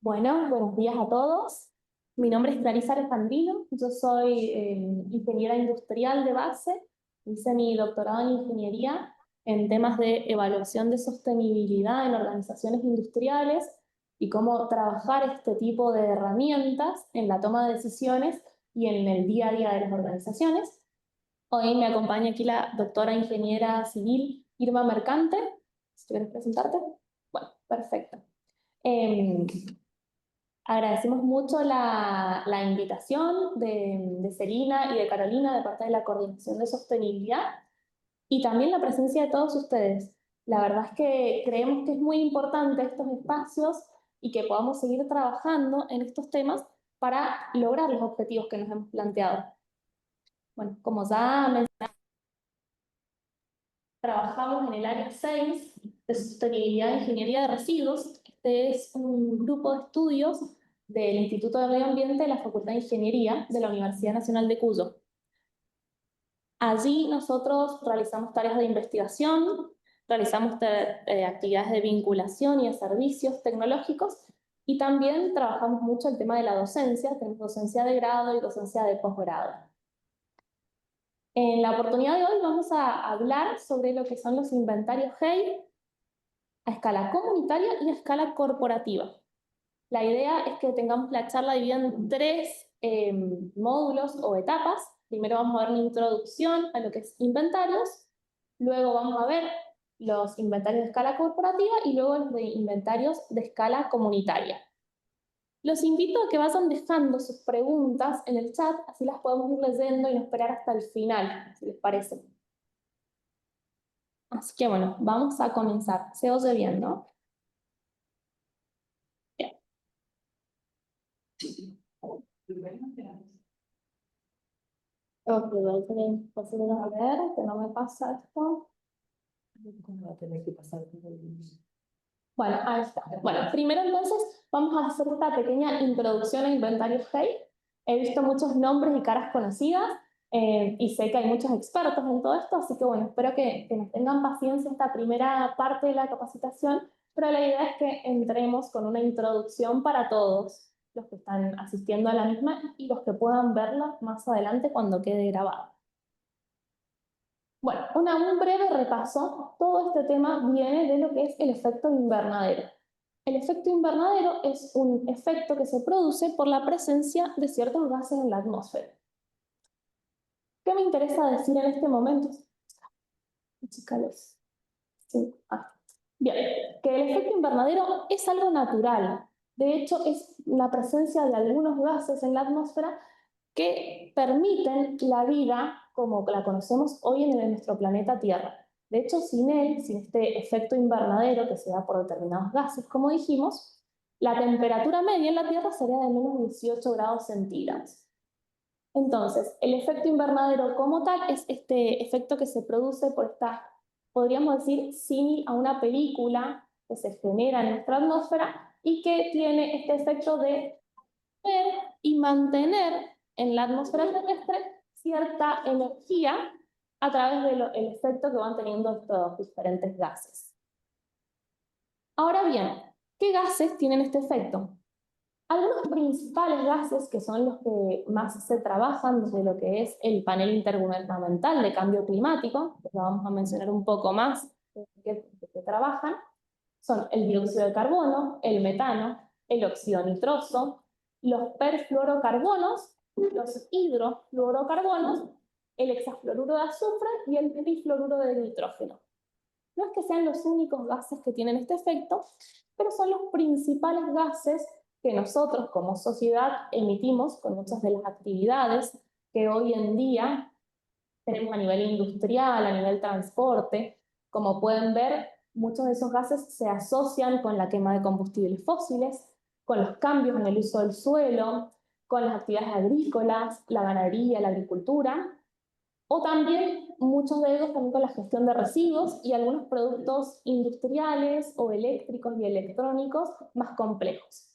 Bueno, buenos días a todos. Mi nombre es Clarisa Alejandrino, yo soy ingeniera industrial de base, hice mi doctorado en ingeniería en temas de evaluación de sostenibilidad en organizaciones industriales y cómo trabajar este tipo de herramientas en la toma de decisiones y en el día a día de las organizaciones. Hoy me acompaña aquí la doctora ingeniera civil Irma Mercante. Si quieres presentarte. Bueno, perfecto. Em, Agradecemos mucho la invitación de Celina y de Carolina de parte de la Coordinación de Sostenibilidad y también la presencia de todos ustedes. La verdad es que creemos que es muy importante estos espacios y que podamos seguir trabajando en estos temas para lograr los objetivos que nos hemos planteado. Bueno, como ya mencioné, trabajamos en el área 6 de sostenibilidad e ingeniería de residuos. Este es un grupo de estudios del Instituto de Medio Ambiente de la Facultad de Ingeniería de la Universidad Nacional de Cuyo. Allí nosotros realizamos tareas de investigación, realizamos actividades de vinculación y de servicios tecnológicos y también trabajamos mucho el tema de la docencia, tenemos docencia de grado y docencia de posgrado. En la oportunidad de hoy vamos a hablar sobre lo que son los inventarios GEI a escala comunitaria y a escala corporativa. La idea es que tengamos la charla dividida en tres módulos o etapas. Primero vamos a ver una introducción a lo que es inventarios, luego vamos a ver los inventarios de escala corporativa y luego los de inventarios de escala comunitaria. Los invito a que vayan dejando sus preguntas en el chat, así las podemos ir leyendo y no esperar hasta el final, si les parece. Así que bueno, vamos a comenzar. ¿Se oye bien, no? Bien. Ok, voy a tener a ver, que no me pasa esto. ¿Cómo va a tener que pasar? Bueno, ahí está. Bueno, primero entonces vamos a hacer esta pequeña introducción a inventarios GEI. He visto muchos nombres y caras conocidas y sé que hay muchos expertos en todo esto, así que bueno, espero que nos tengan paciencia esta primera parte de la capacitación, pero la idea es que entremos con una introducción para todos los que están asistiendo a la misma y los que puedan verla más adelante cuando quede grabado. Bueno, un breve repaso. Todo este tema viene de lo que es el efecto invernadero. El efecto invernadero es un efecto que se produce por la presencia de ciertos gases en la atmósfera. ¿Qué me interesa decir en este momento? Chicales. Sí. Bien, que el efecto invernadero es algo natural. De hecho, es la presencia de algunos gases en la atmósfera que permiten la vida como la conocemos hoy en nuestro planeta Tierra. De hecho, sin él, sin este efecto invernadero que se da por determinados gases, como dijimos, la temperatura media en la Tierra sería de menos 18 grados centígrados. Entonces, el efecto invernadero como tal es este efecto que se produce por esta, podríamos decir, símil a una película que se genera en nuestra atmósfera y que tiene este efecto de ver y mantener en la atmósfera terrestre cierta energía a través del efecto que van teniendo estos diferentes gases. Ahora bien, ¿qué gases tienen este efecto? Algunos principales gases que son los que más se trabajan desde lo que es el panel intergubernamental de cambio climático, que lo vamos a mencionar un poco más de qué trabajan, son el dióxido de carbono, el metano, el óxido nitroso, los perfluorocarbonos, los hidrofluorocarbonos, el hexafluoruro de azufre y el trifluoruro de nitrógeno. No es que sean los únicos gases que tienen este efecto, pero son los principales gases que nosotros como sociedad emitimos con muchas de las actividades que hoy en día tenemos a nivel industrial, a nivel transporte. Como pueden ver, muchos de esos gases se asocian con la quema de combustibles fósiles, con los cambios en el uso del suelo, con las actividades agrícolas, la ganadería, la agricultura, o también muchos de ellos también con la gestión de residuos y algunos productos industriales o eléctricos y electrónicos más complejos.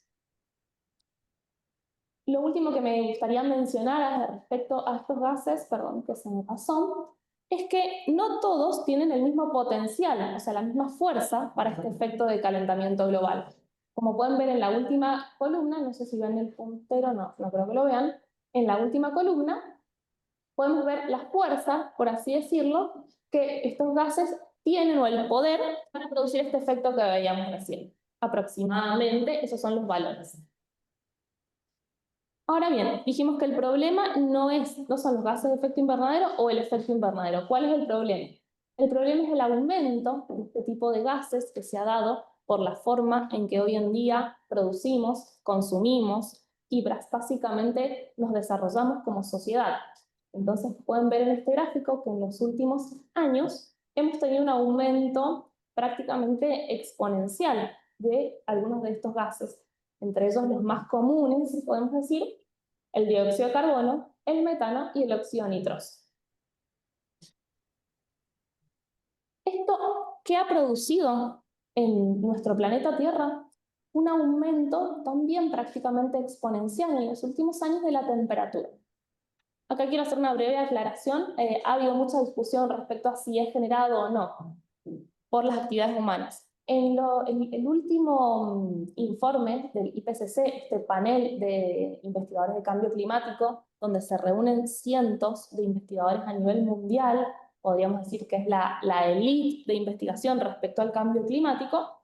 Lo último que me gustaría mencionar respecto a estos gases, perdón, que se me pasó, es que no todos tienen el mismo potencial, o sea, la misma fuerza para este efecto de calentamiento global. Como pueden ver en la última columna, no sé si ven el puntero, no creo que lo vean, en la última columna podemos ver las fuerzas, por así decirlo, que estos gases tienen o el poder para producir este efecto que veíamos recién. Aproximadamente esos son los valores. Ahora bien, dijimos que el problema no son los gases de efecto invernadero o el efecto invernadero. ¿Cuál es el problema? El problema es el aumento de este tipo de gases que se ha dado por la forma en que hoy en día producimos, consumimos y básicamente nos desarrollamos como sociedad. Entonces pueden ver en este gráfico que en los últimos años hemos tenido un aumento prácticamente exponencial de algunos de estos gases. Entre ellos los más comunes, podemos decir, el dióxido de carbono, el metano y el óxido nitroso. ¿Esto qué ha producido en nuestro planeta Tierra? Un aumento también prácticamente exponencial en los últimos años de la temperatura. Acá quiero hacer una breve aclaración. Ha habido mucha discusión respecto a si es generado o no por las actividades humanas. En el último informe del IPCC, este panel de investigadores de cambio climático, donde se reúnen cientos de investigadores a nivel mundial, podríamos decir que es la élite de investigación respecto al cambio climático,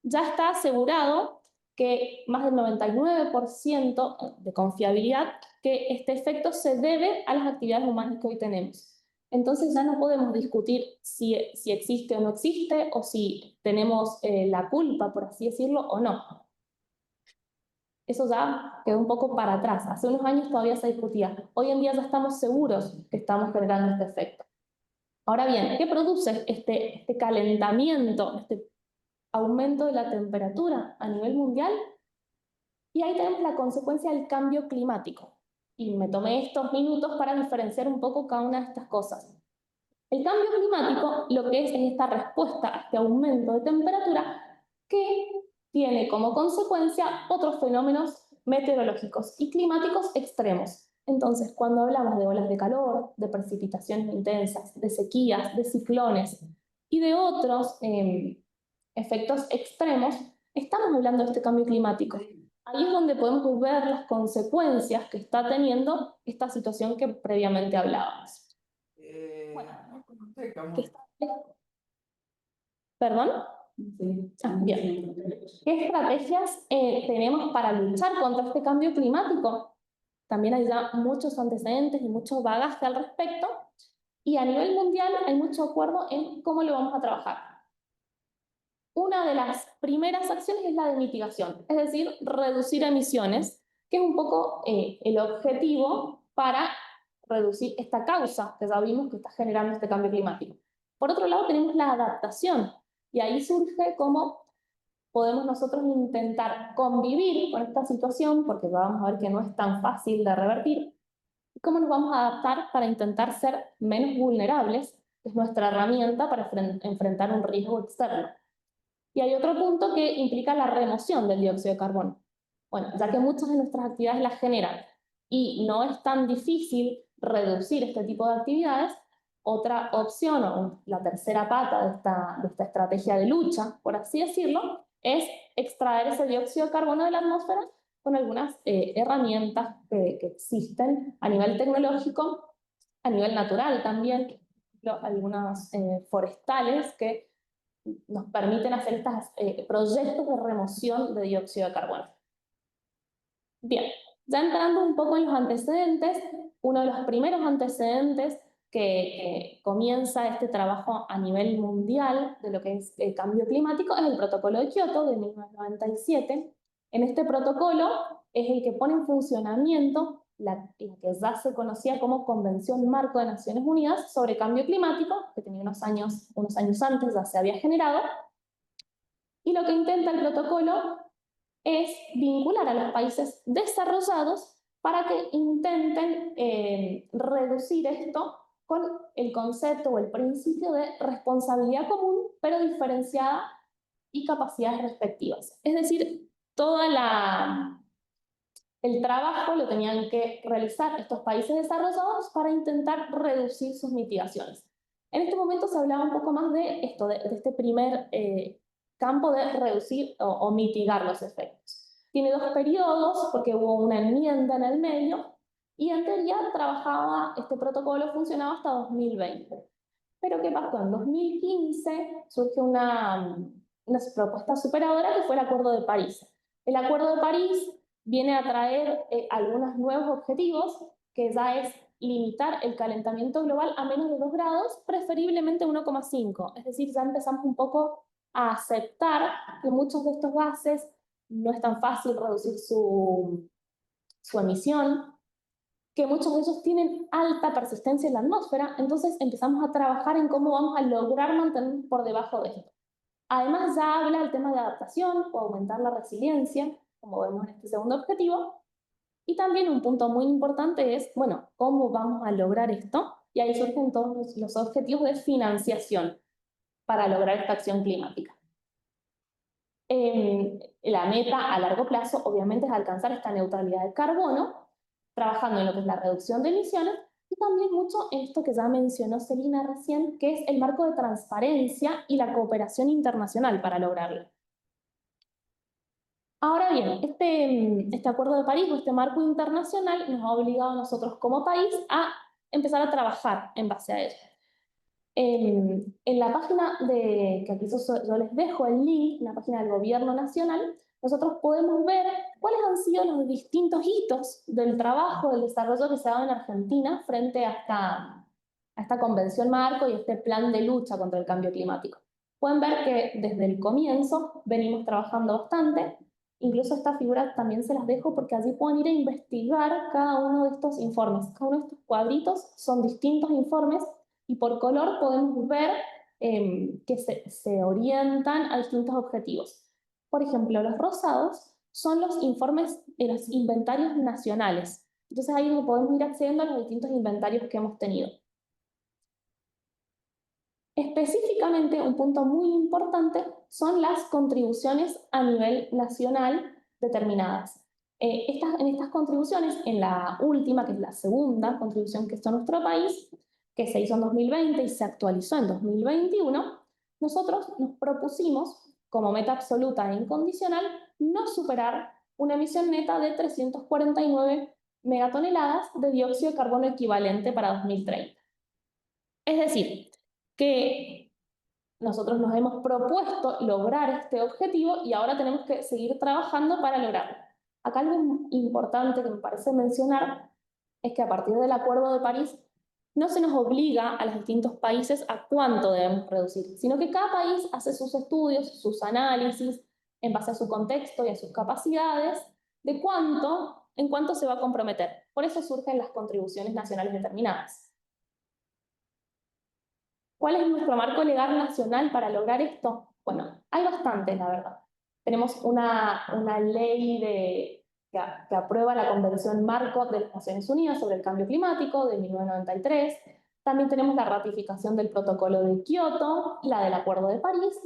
ya está asegurado que más del 99% de confiabilidad que este efecto se debe a las actividades humanas que hoy tenemos. Entonces ya no podemos discutir si existe o no existe, o si tenemos la culpa, por así decirlo, o no. Eso ya quedó un poco para atrás. Hace unos años todavía se discutía. Hoy en día ya estamos seguros que estamos generando este efecto. Ahora bien, ¿qué produce este calentamiento, este aumento de la temperatura a nivel mundial? Y ahí tenemos la consecuencia del cambio climático. Y me tomé estos minutos para diferenciar un poco cada una de estas cosas. El cambio climático lo que es esta respuesta a este aumento de temperatura que tiene como consecuencia otros fenómenos meteorológicos y climáticos extremos. Entonces, cuando hablamos de olas de calor, de precipitaciones intensas, de sequías, de ciclones y de otros efectos extremos, estamos hablando de este cambio climático. Ahí es donde podemos ver las consecuencias que está teniendo esta situación que previamente hablábamos. Bueno, ¿qué está... ¿Perdón? Bien. ¿Qué estrategias tenemos para luchar contra este cambio climático? También hay ya muchos antecedentes y mucho bagaje al respecto, y a nivel mundial hay mucho acuerdo en cómo lo vamos a trabajar. Una de las primeras acciones es la de mitigación, es decir, reducir emisiones, que es un poco el objetivo para reducir esta causa que ya vimos que está generando este cambio climático. Por otro lado, tenemos la adaptación, y ahí surge cómo podemos nosotros intentar convivir con esta situación, porque vamos a ver que no es tan fácil de revertir, y cómo nos vamos a adaptar para intentar ser menos vulnerables, que es nuestra herramienta para enfrentar un riesgo externo. Y hay otro punto que implica la remoción del dióxido de carbono. Bueno, ya que muchas de nuestras actividades las generan y no es tan difícil reducir este tipo de actividades, otra opción, o la tercera pata de esta estrategia de lucha, por así decirlo, es extraer ese dióxido de carbono de la atmósfera con algunas herramientas que existen a nivel tecnológico, a nivel natural también, algunas forestales que nos permiten hacer estos proyectos de remoción de dióxido de carbono. Bien, ya entrando un poco en los antecedentes, uno de los primeros antecedentes que comienza este trabajo a nivel mundial de lo que es el cambio climático es el Protocolo de Kioto de 1997. En este protocolo es el que pone en funcionamiento la que ya se conocía como Convención Marco de Naciones Unidas sobre Cambio Climático, que tenía unos años antes ya se había generado, y lo que intenta el protocolo es vincular a los países desarrollados para que intenten reducir esto con el concepto o el principio de responsabilidad común, pero diferenciada y capacidades respectivas. Es decir, el trabajo lo tenían que realizar estos países desarrollados para intentar reducir sus mitigaciones. En este momento se hablaba un poco más de esto, de este primer campo de reducir o mitigar los efectos. Tiene 2 periodos porque hubo una enmienda en el medio y en teoría este protocolo funcionaba hasta 2020. Pero ¿qué pasó? En 2015 surge una propuesta superadora que fue el Acuerdo de París. El Acuerdo de París viene a traer algunos nuevos objetivos, que ya es limitar el calentamiento global a menos de 2 grados, preferiblemente 1,5. Es decir, ya empezamos un poco a aceptar que muchos de estos gases no es tan fácil reducir su emisión, que muchos de ellos tienen alta persistencia en la atmósfera, entonces empezamos a trabajar en cómo vamos a lograr mantenernos por debajo de esto. Además, ya habla el tema de adaptación o aumentar la resiliencia, como vemos en este segundo objetivo. Y también un punto muy importante es, bueno, ¿cómo vamos a lograr esto? Y ahí surgen todos los objetivos de financiación para lograr esta acción climática. La meta a largo plazo, obviamente, es alcanzar esta neutralidad de carbono, trabajando en lo que es la reducción de emisiones, y también mucho en esto que ya mencionó Celina recién, que es el marco de transparencia y la cooperación internacional para lograrlo. Ahora bien, este Acuerdo de París o este marco internacional nos ha obligado a nosotros como país a empezar a trabajar en base a ello. En la página que aquí yo les dejo el link, en la página del Gobierno Nacional, nosotros podemos ver cuáles han sido los distintos hitos del trabajo, del desarrollo que se ha dado en Argentina frente a esta convención marco y este plan de lucha contra el cambio climático. Pueden ver que desde el comienzo venimos trabajando bastante. Incluso esta figura también se las dejo porque allí pueden ir a investigar cada uno de estos informes. Cada uno de estos cuadritos son distintos informes y por color podemos ver que se orientan a distintos objetivos. Por ejemplo, los rosados son los informes de los inventarios nacionales. Entonces ahí podemos ir accediendo a los distintos inventarios que hemos tenido. Específicamente, un punto muy importante son las contribuciones a nivel nacional determinadas. En estas contribuciones, en la última, que es la segunda contribución que hizo nuestro país, que se hizo en 2020 y se actualizó en 2021, nosotros nos propusimos, como meta absoluta e incondicional, no superar una emisión neta de 349 megatoneladas de dióxido de carbono equivalente para 2030. Es decir, que nosotros nos hemos propuesto lograr este objetivo y ahora tenemos que seguir trabajando para lograrlo. Acá algo importante que me parece mencionar es que a partir del Acuerdo de París no se nos obliga a los distintos países a cuánto debemos reducir, sino que cada país hace sus estudios, sus análisis, en base a su contexto y a sus capacidades, de en cuánto se va a comprometer. Por eso surgen las contribuciones nacionales determinadas. ¿Cuál es nuestro marco legal nacional para lograr esto? Bueno, hay bastantes, la verdad. Tenemos una ley que aprueba la Convención Marco de las Naciones Unidas sobre el Cambio Climático de 1993. También tenemos la ratificación del Protocolo de Kioto, la del Acuerdo de París,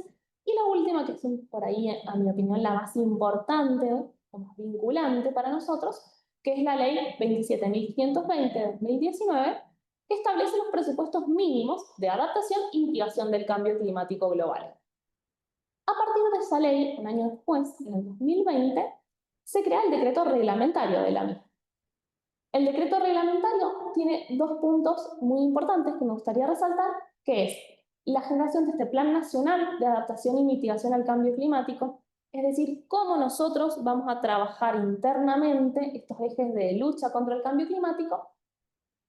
y la última, que es por ahí, a mi opinión, la más importante o más vinculante para nosotros, que es la Ley 27.520 de 2019, que establece los presupuestos mínimos de adaptación y mitigación del cambio climático global. A partir de esa ley, un año después, en el 2020, se crea el decreto reglamentario de la misma. El decreto reglamentario tiene 2 puntos muy importantes que me gustaría resaltar, que es la generación de este Plan Nacional de Adaptación y Mitigación al Cambio Climático, es decir, cómo nosotros vamos a trabajar internamente estos ejes de lucha contra el cambio climático,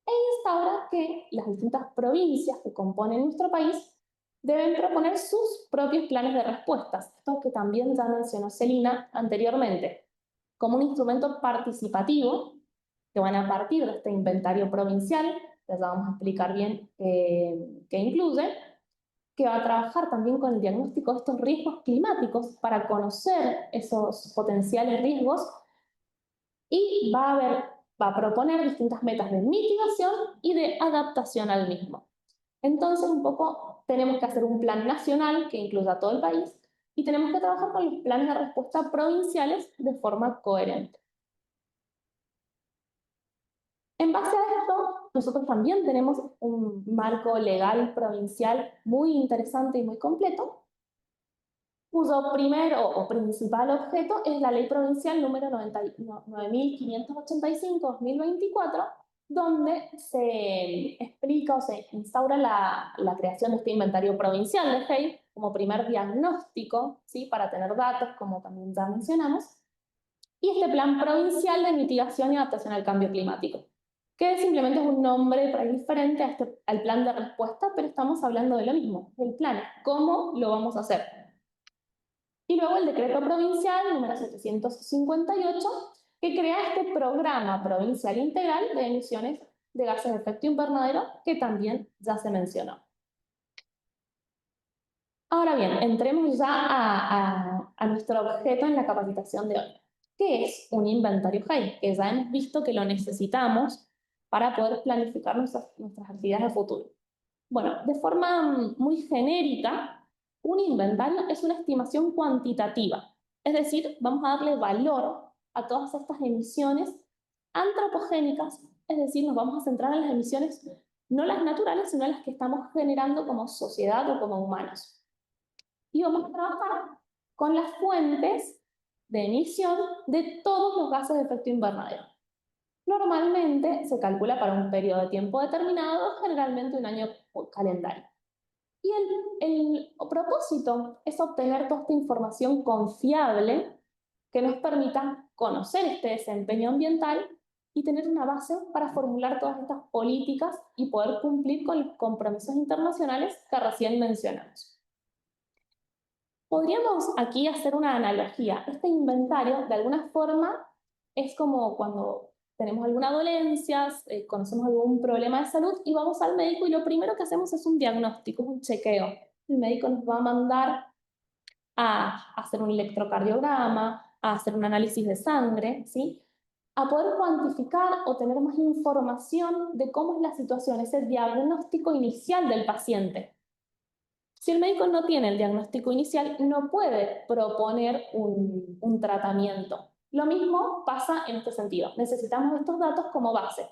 e instaura que las distintas provincias que componen nuestro país deben proponer sus propios planes de respuestas, esto que también ya mencionó Celina anteriormente, como un instrumento participativo que van a partir de este inventario provincial, que ya vamos a explicar bien qué incluye, que va a trabajar también con el diagnóstico de estos riesgos climáticos para conocer esos potenciales riesgos y va a proponer distintas metas de mitigación y de adaptación al mismo. Entonces, un poco tenemos que hacer un plan nacional que incluya a todo el país y tenemos que trabajar con los planes de respuesta provinciales de forma coherente. En base a esto, nosotros también tenemos un marco legal provincial muy interesante y muy completo, cuyo primer o principal objeto es la Ley Provincial número 9585-2024, donde se explica o se instaura la creación de este inventario provincial de GEI como primer diagnóstico, ¿sí? Para tener datos, como también ya mencionamos, y este Plan Provincial de Mitigación y Adaptación al Cambio Climático, que simplemente es un nombre por ahí diferente al plan de respuesta, pero estamos hablando de lo mismo, del plan, cómo lo vamos a hacer. Y luego el decreto provincial número 758, que crea este programa provincial integral de emisiones de gases de efecto invernadero, que también ya se mencionó. Ahora bien, entremos ya a nuestro objeto en la capacitación de hoy. ¿Qué es un inventario GEI? Que ya hemos visto que lo necesitamos para poder planificar nuestras actividades de futuro. Bueno, de forma muy genérica, un inventario es una estimación cuantitativa. Es decir, vamos a darle valor a todas estas emisiones antropogénicas, es decir, nos vamos a centrar en las emisiones no las naturales, sino las que estamos generando como sociedad o como humanos. Y vamos a trabajar con las fuentes de emisión de todos los gases de efecto invernadero. Normalmente se calcula para un periodo de tiempo determinado, generalmente un año calendario. Y el propósito es obtener toda esta información confiable que nos permita conocer este desempeño ambiental y tener una base para formular todas estas políticas y poder cumplir con los compromisos internacionales que recién mencionamos. Podríamos aquí hacer una analogía. Este inventario, de alguna forma, es como cuando tenemos alguna dolencia, conocemos algún problema de salud y vamos al médico y lo primero que hacemos es un diagnóstico, un chequeo. El médico nos va a mandar a hacer un electrocardiograma, a hacer un análisis de sangre, ¿sí? A poder cuantificar o tener más información de cómo es la situación, ese diagnóstico inicial del paciente. Si el médico no tiene el diagnóstico inicial, no puede proponer un tratamiento. Lo mismo pasa en este sentido. Necesitamos estos datos como base.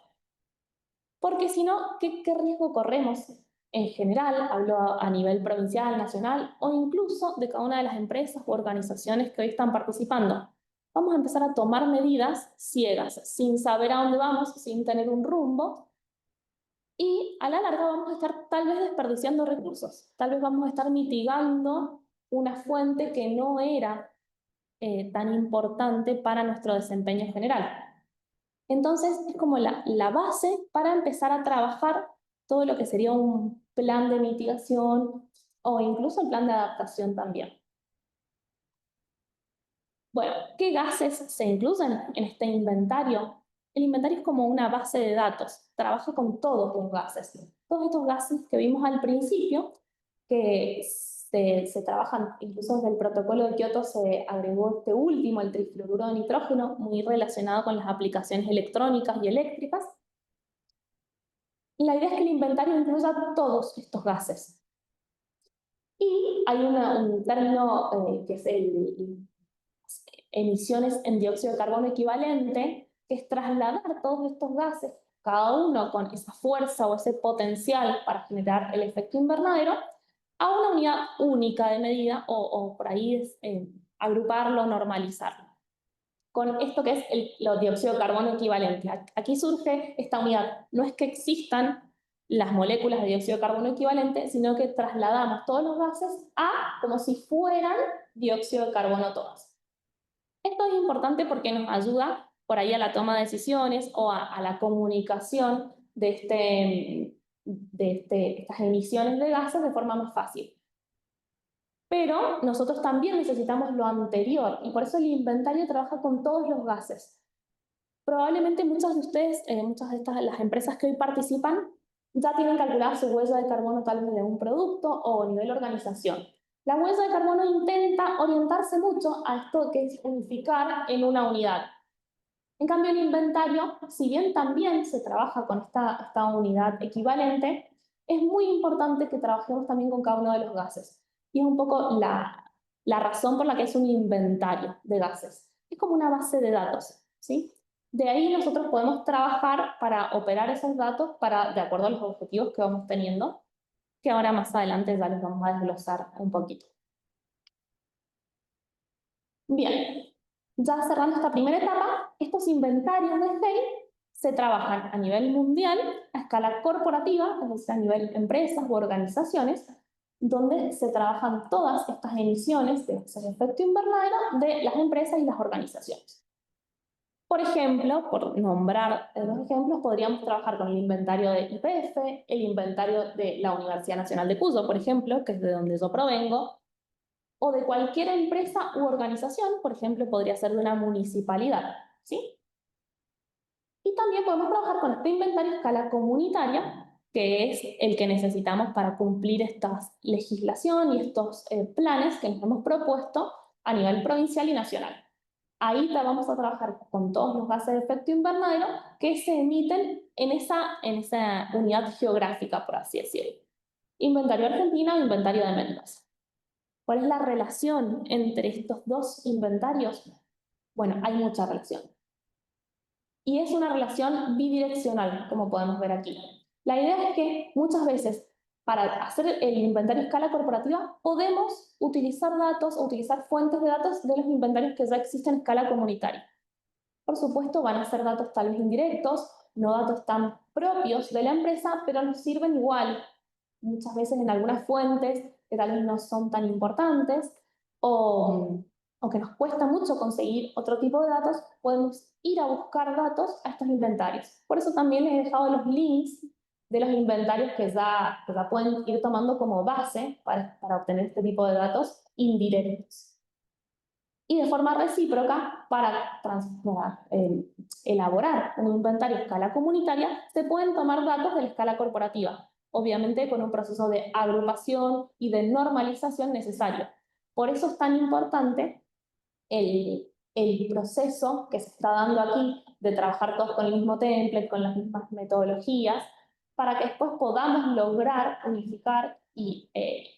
Porque si no, ¿qué riesgo corremos? En general, hablo a nivel provincial, nacional o incluso de cada una de las empresas u organizaciones que hoy están participando. Vamos a empezar a tomar medidas ciegas, sin saber a dónde vamos, sin tener un rumbo, y a la larga vamos a estar tal vez desperdiciando recursos, tal vez vamos a estar mitigando una fuente que no era tan importante para nuestro desempeño general. Entonces es como la base para empezar a trabajar todo lo que sería un plan de mitigación o incluso el plan de adaptación también. Bueno, ¿qué gases se incluyen en este inventario? El inventario es como una base de datos, trabaja con todos los gases. Todos estos gases que vimos al principio, que se trabajan, incluso desde el protocolo de Kioto se agregó este último, el trifluoruro de nitrógeno, muy relacionado con las aplicaciones electrónicas y eléctricas. La idea es que el inventario incluya todos estos gases. Y hay un término que es emisiones en dióxido de carbono equivalente, que es trasladar todos estos gases, cada uno con esa fuerza o ese potencial para generar el efecto invernadero, a una unidad única de medida o por ahí es, agruparlo, normalizarlo. Con esto que es el dióxido de carbono equivalente. Aquí surge esta unidad. No es que existan las moléculas de dióxido de carbono equivalente, sino que trasladamos todos los gases a como si fueran dióxido de carbono todas. Esto es importante porque nos ayuda por ahí a la toma de decisiones o a la comunicación de estas emisiones de gases de forma más fácil. Pero nosotros también necesitamos lo anterior y por eso el inventario trabaja con todos los gases. Probablemente muchos de ustedes, muchas de las empresas que hoy participan, ya tienen calculada su huella de carbono tal vez de un producto o a nivel organización. La huella de carbono intenta orientarse mucho a esto que es unificar en una unidad. En cambio, el inventario, si bien también se trabaja con esta unidad equivalente, es muy importante que trabajemos también con cada uno de los gases. Y es un poco la razón por la que es un inventario de gases. Es como una base de datos, ¿sí? De ahí nosotros podemos trabajar para operar esos datos de acuerdo a los objetivos que vamos teniendo, que ahora más adelante ya los vamos a desglosar un poquito. Bien, ya cerrando esta primera etapa, estos inventarios de GEI se trabajan a nivel mundial, a escala corporativa, es decir, a nivel empresas u organizaciones, donde se trabajan todas estas emisiones de gases de efecto invernadero de las empresas y las organizaciones. Por ejemplo, por nombrar dos ejemplos, podríamos trabajar con el inventario de YPF, el inventario de la Universidad Nacional de Cuyo, por ejemplo, que es de donde yo provengo, o de cualquier empresa u organización, por ejemplo, podría ser de una municipalidad, ¿sí? Y también podemos trabajar con este inventario a escala comunitaria, que es el que necesitamos para cumplir esta legislación y estos planes que nos hemos propuesto a nivel provincial y nacional. Ahí vamos a trabajar con todos los gases de efecto invernadero que se emiten en esa unidad geográfica, por así decirlo. Inventario Argentina o inventario de Mendoza. ¿Cuál es la relación entre estos dos inventarios? Bueno, hay mucha relación. Y es una relación bidireccional, como podemos ver aquí. La idea es que muchas veces, para hacer el inventario a escala corporativa, podemos utilizar datos o utilizar fuentes de datos de los inventarios que ya existen a escala comunitaria. Por supuesto, van a ser datos tal vez indirectos, no datos tan propios de la empresa, pero nos sirven igual. Muchas veces en algunas fuentes que tal vez no son tan importantes o que nos cuesta mucho conseguir otro tipo de datos, podemos ir a buscar datos a estos inventarios. Por eso también les he dejado los links de los inventarios que ya pueden ir tomando como base para obtener este tipo de datos indirectos. Y de forma recíproca, para elaborar un inventario a escala comunitaria, se pueden tomar datos de la escala corporativa, obviamente con un proceso de agrupación y de normalización necesario. Por eso es tan importante el proceso que se está dando aquí de trabajar todos con el mismo template, con las mismas metodologías, para que después podamos lograr unificar y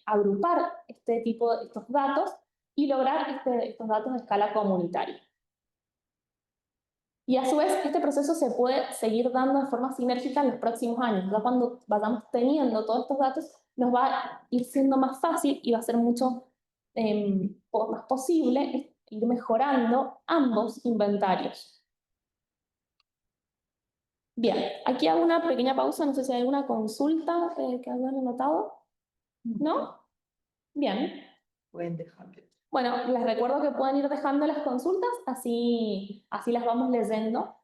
agrupar estos datos y lograr estos datos de escala comunitaria. Y a su vez, este proceso se puede seguir dando de forma sinérgica en los próximos años. Ya cuando vayamos teniendo todos estos datos, nos va a ir siendo más fácil y va a ser mucho más posible ir mejorando ambos inventarios. Bien, aquí hago una pequeña pausa, no sé si hay alguna consulta que hayan anotado. ¿No? Bien. Pueden dejarlo. Bueno, les recuerdo que pueden ir dejando las consultas, así las vamos leyendo.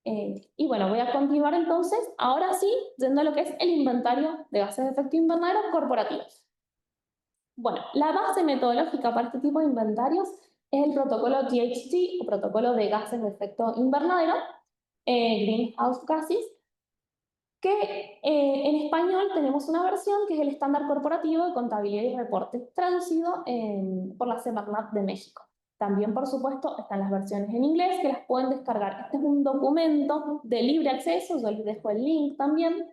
Y bueno, voy a continuar entonces, ahora sí, yendo a lo que es el inventario de gases de efecto invernadero corporativos. Bueno, la base metodológica para este tipo de inventarios es el protocolo GHG, o protocolo de gases de efecto invernadero, Greenhouse Gases, que en español tenemos una versión que es el estándar corporativo de contabilidad y reporte, traducido por la Semarnat de México. También, por supuesto, están las versiones en inglés que las pueden descargar. Este es un documento de libre acceso, yo les dejo el link también,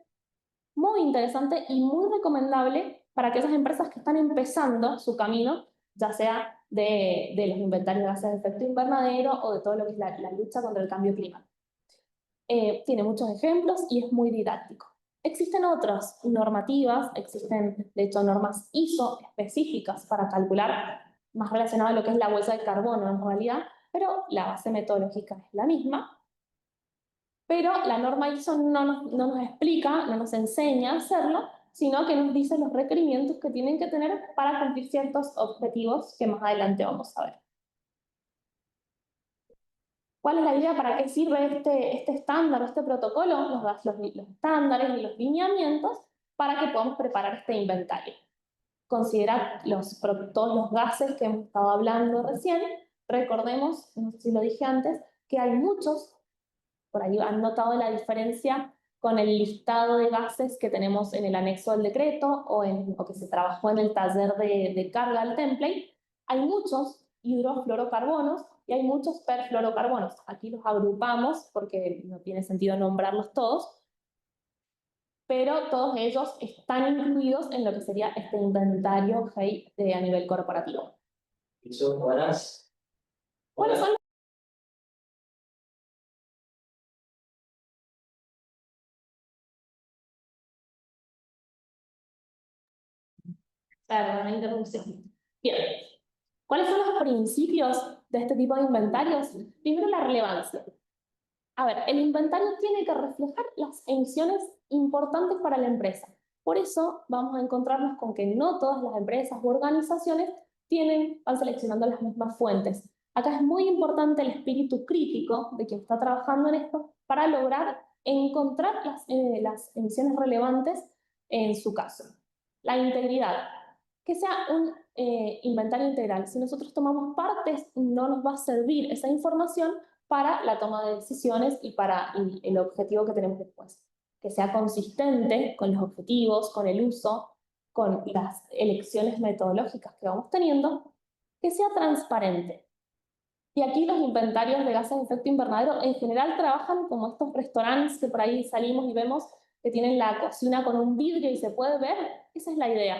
muy interesante y muy recomendable para aquellas empresas que están empezando su camino, ya sea de los inventarios de gases de efecto invernadero o de todo lo que es la lucha contra el cambio climático. Tiene muchos ejemplos y es muy didáctico. Existen otras normativas, existen de hecho normas ISO específicas para calcular más relacionado a lo que es la huella de carbono en realidad, pero la base metodológica es la misma. Pero la norma ISO no nos explica, no nos enseña a hacerlo, sino que nos dice los requerimientos que tienen que tener para cumplir ciertos objetivos que más adelante vamos a ver. ¿Cuál es la idea? ¿Para qué sirve este estándar, este protocolo? Nos da los estándares y los lineamientos para que podamos preparar este inventario. Considerar todos los gases que hemos estado hablando recién. Recordemos, no sé si lo dije antes, que hay muchos, por ahí han notado la diferencia con el listado de gases que tenemos en el anexo del decreto o que se trabajó en el taller de carga del template. Hay muchos hidrofluorocarbonos y hay muchos perfluorocarbonos. Aquí los agrupamos porque no tiene sentido nombrarlos todos, pero todos ellos están incluidos en lo que sería este inventario GEI a nivel corporativo. ¿Cuáles son? Perdón, la interrupción. Bien. ¿Cuáles son los principios de este tipo de inventarios? Primero, la relevancia. A ver, el inventario tiene que reflejar las emisiones importantes para la empresa. Por eso vamos a encontrarnos con que no todas las empresas u organizaciones van seleccionando las mismas fuentes. Acá es muy importante el espíritu crítico de quien está trabajando en esto para lograr encontrar las emisiones relevantes en su caso. La integridad. Que sea un inventario integral. Si nosotros tomamos partes, no nos va a servir esa información para la toma de decisiones y para el objetivo que tenemos después. Que sea consistente con los objetivos, con el uso, con las elecciones metodológicas que vamos teniendo, que sea transparente. Y aquí los inventarios de gases de efecto invernadero en general trabajan como estos restaurantes que por ahí salimos y vemos que tienen la cocina con un vidrio y se puede ver. Esa es la idea.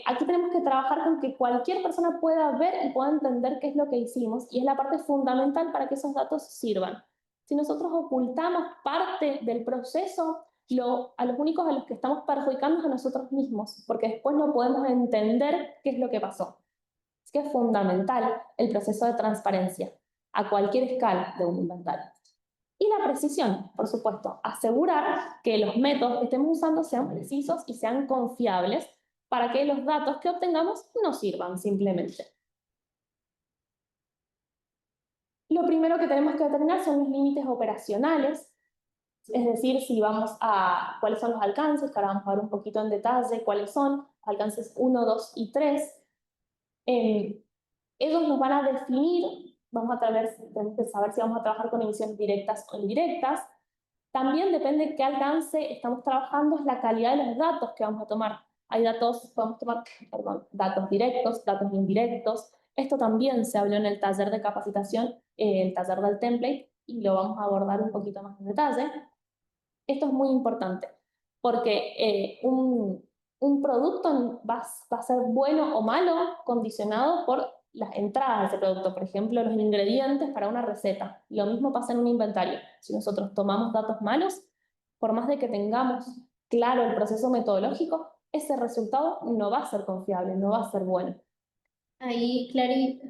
Aquí tenemos que trabajar con que cualquier persona pueda ver y pueda entender qué es lo que hicimos, y es la parte fundamental para que esos datos sirvan. Si nosotros ocultamos parte del proceso, a los únicos a los que estamos perjudicando es a nosotros mismos, porque después no podemos entender qué es lo que pasó. Es que es fundamental el proceso de transparencia a cualquier escala de un inventario. Y la precisión, por supuesto, asegurar que los métodos que estemos usando sean precisos y sean confiables para que los datos que obtengamos no sirvan simplemente. Lo primero que tenemos que determinar son los límites operacionales, es decir, cuáles son los alcances, que ahora vamos a ver un poquito en detalle cuáles son, alcances 1, 2 y 3. Ellos nos van a definir, tenemos que saber si vamos a trabajar con emisiones directas o indirectas. También depende de qué alcance estamos trabajando, es la calidad de los datos que vamos a tomar. Hay podemos tomar datos directos, datos indirectos. Esto también se habló en el taller de capacitación, el taller del template, y lo vamos a abordar un poquito más en detalle. Esto es muy importante, porque un producto va a ser bueno o malo condicionado por las entradas de ese producto. Por ejemplo, los ingredientes para una receta. Lo mismo pasa en un inventario. Si nosotros tomamos datos malos, por más de que tengamos claro el proceso metodológico, ese resultado no va a ser confiable, no va a ser bueno. Ahí, Clary,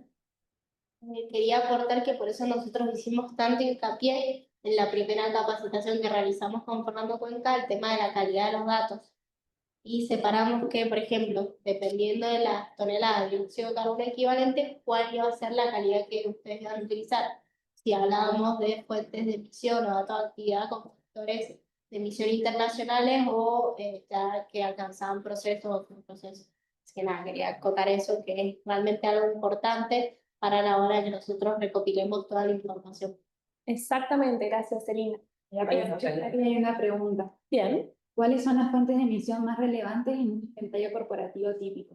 quería aportar que por eso nosotros hicimos tanto hincapié en la primera capacitación que realizamos con Fernando Cuenca, el tema de la calidad de los datos. Y separamos que, por ejemplo, dependiendo de las toneladas de dióxido de carbono equivalente, cuál iba a ser la calidad que ustedes iban a utilizar. Si hablábamos de fuentes de emisión o datos de actividad con factores de emisión internacionales o ya que alcanzaban procesos. Así que nada, quería acotar eso, que es realmente algo importante para la hora que nosotros recopilemos toda la información. Exactamente, gracias, Celina. Aquí hay una pregunta. Bien. ¿Cuáles son las fuentes de emisión más relevantes en un inventario corporativo típico?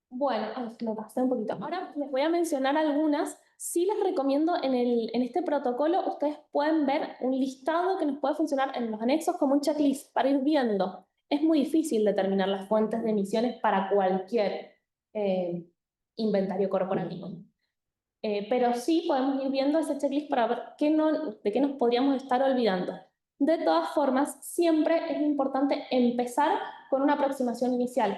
Bueno, lo pasé un poquito. Ahora les voy a mencionar algunas. Sí les recomiendo en este protocolo, ustedes pueden ver un listado que nos puede funcionar en los anexos como un checklist para ir viendo. Es muy difícil determinar las fuentes de emisiones para cualquier inventario corporativo. Pero sí podemos ir viendo ese checklist para ver de qué nos podríamos estar olvidando. De todas formas, siempre es importante empezar con una aproximación inicial,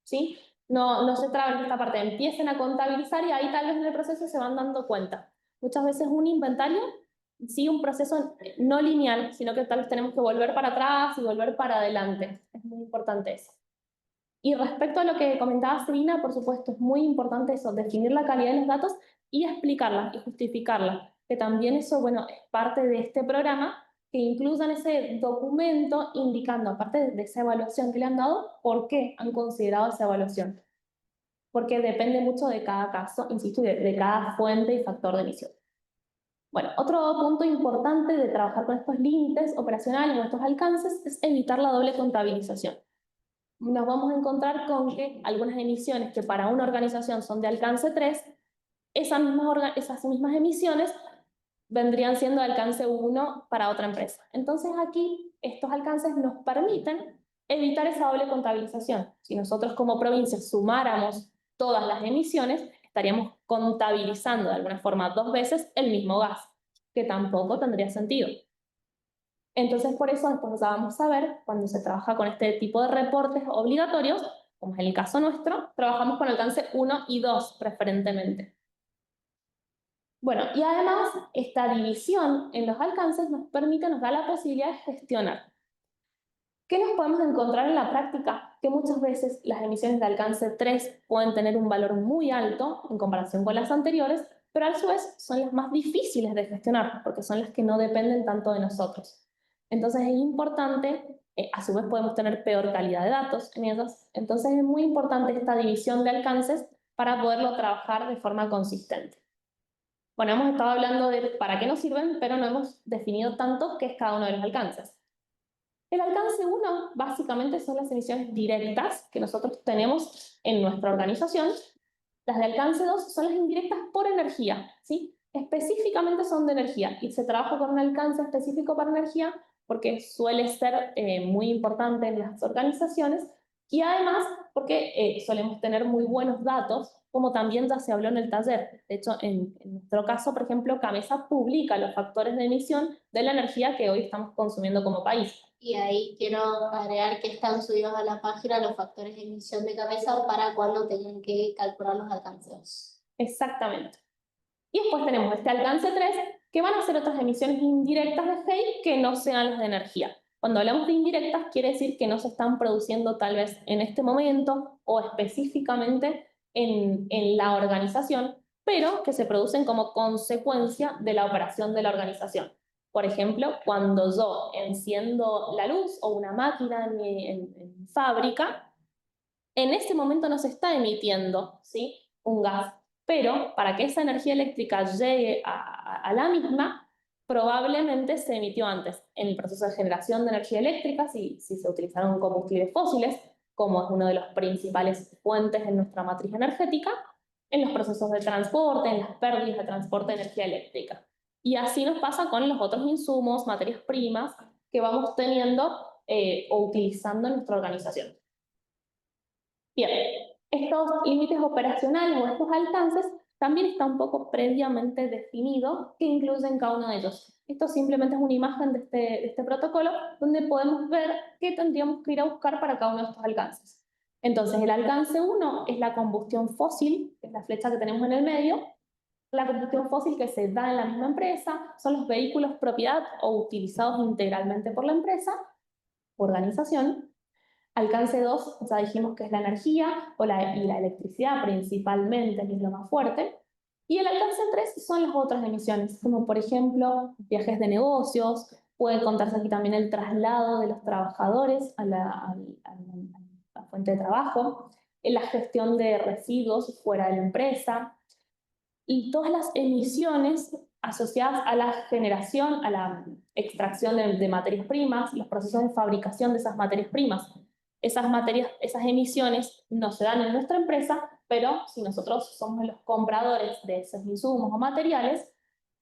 ¿sí? No se traben esta parte, empiecen a contabilizar y ahí tal vez en el proceso se van dando cuenta. Muchas veces un inventario sigue un proceso no lineal, sino que tal vez tenemos que volver para atrás y volver para adelante. Es muy importante eso. Y respecto a lo que comentaba Serena, por supuesto, es muy importante eso, definir la calidad de los datos y explicarla y justificarla. Que también eso, bueno, es parte de este programa, que incluyan ese documento indicando, aparte de esa evaluación que le han dado, por qué han considerado esa evaluación. Porque depende mucho de cada caso, insisto, de cada fuente y factor de emisión. Bueno, otro punto importante de trabajar con estos límites operacionales o estos alcances es evitar la doble contabilización. Nos vamos a encontrar con que algunas emisiones que para una organización son de alcance 3, esas mismas emisiones vendrían siendo de alcance 1 para otra empresa. Entonces aquí estos alcances nos permiten evitar esa doble contabilización. Si nosotros como provincia sumáramos todas las emisiones, estaríamos contabilizando de alguna forma 2 veces el mismo gas, que tampoco tendría sentido. Entonces, por eso después vamos a ver, cuando se trabaja con este tipo de reportes obligatorios, como es el caso nuestro, trabajamos con alcance 1 y 2 preferentemente. Bueno, y además esta división en los alcances nos da la posibilidad de gestionar. ¿Qué nos podemos encontrar en la práctica? Que muchas veces las emisiones de alcance 3 pueden tener un valor muy alto en comparación con las anteriores, pero a su vez son las más difíciles de gestionar, porque son las que no dependen tanto de nosotros. Entonces es importante, a su vez podemos tener peor calidad de datos en ellas, entonces es muy importante esta división de alcances para poderlo trabajar de forma consistente. Bueno, hemos estado hablando de para qué nos sirven, pero no hemos definido tanto qué es cada uno de los alcances. El alcance 1 básicamente son las emisiones directas que nosotros tenemos en nuestra organización. Las de alcance 2 son las indirectas por energía, ¿sí? Específicamente son de energía y se trabaja con un alcance específico para energía porque suele ser muy importante en las organizaciones y además porque solemos tener muy buenos datos, como también ya se habló en el taller. De hecho, en nuestro caso, por ejemplo, CAMESA publica los factores de emisión de la energía que hoy estamos consumiendo como país. Y ahí quiero agregar que están subidos a la página los factores de emisión de cabeza para cuando tengan que calcular los alcances. Exactamente. Y después tenemos este alcance 3, que van a ser otras emisiones indirectas de FEI que no sean las de energía. Cuando hablamos de indirectas, quiere decir que no se están produciendo tal vez en este momento o específicamente en la organización, pero que se producen como consecuencia de la operación de la organización. Por ejemplo, cuando yo enciendo la luz o una máquina en mi fábrica, en ese momento no se está emitiendo, ¿sí?, un gas, pero para que esa energía eléctrica llegue a la misma, probablemente se emitió antes en el proceso de generación de energía eléctrica, si se utilizaron combustibles fósiles, como es uno de los principales fuentes en nuestra matriz energética, en los procesos de transporte, en las pérdidas de transporte de energía eléctrica. Y así nos pasa con los otros insumos, materias primas, que vamos teniendo o utilizando en nuestra organización. Bien, estos límites operacionales o estos alcances también está un poco previamente definido qué incluyen cada uno de ellos. Esto simplemente es una imagen de este protocolo donde podemos ver qué tendríamos que ir a buscar para cada uno de estos alcances. Entonces, el alcance 1 es la combustión fósil, que es la flecha que tenemos en el medio. La combustión fósil que se da en la misma empresa son los vehículos propiedad o utilizados integralmente por la empresa, organización. Alcance 2, ya dijimos que es la energía y la electricidad principalmente, que es lo más fuerte. Y el alcance 3 son las otras emisiones, como por ejemplo viajes de negocios, puede contarse aquí también el traslado de los trabajadores a la fuente de trabajo, la gestión de residuos fuera de la empresa, y todas las emisiones asociadas a la generación, a la extracción de materias primas, los procesos de fabricación de esas materias primas. Esas emisiones no se dan en nuestra empresa, pero si nosotros somos los compradores de esos insumos o materiales,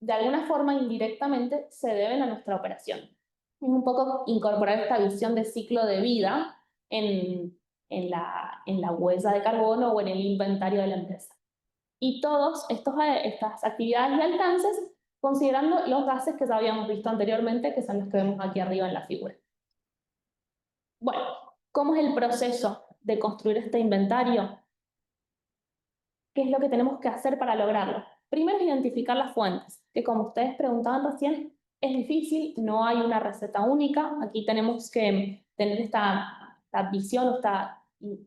de alguna forma indirectamente se deben a nuestra operación. Es un poco incorporar esta visión de ciclo de vida en la huella de carbono o en el inventario de la empresa. Y todas estas actividades y alcances considerando los gases que ya habíamos visto anteriormente, que son los que vemos aquí arriba en la figura. Bueno, ¿cómo es el proceso de construir este inventario? ¿Qué es lo que tenemos que hacer para lograrlo? Primero, identificar las fuentes, que como ustedes preguntaban recién, es difícil, no hay una receta única. Aquí tenemos que tener esta visión,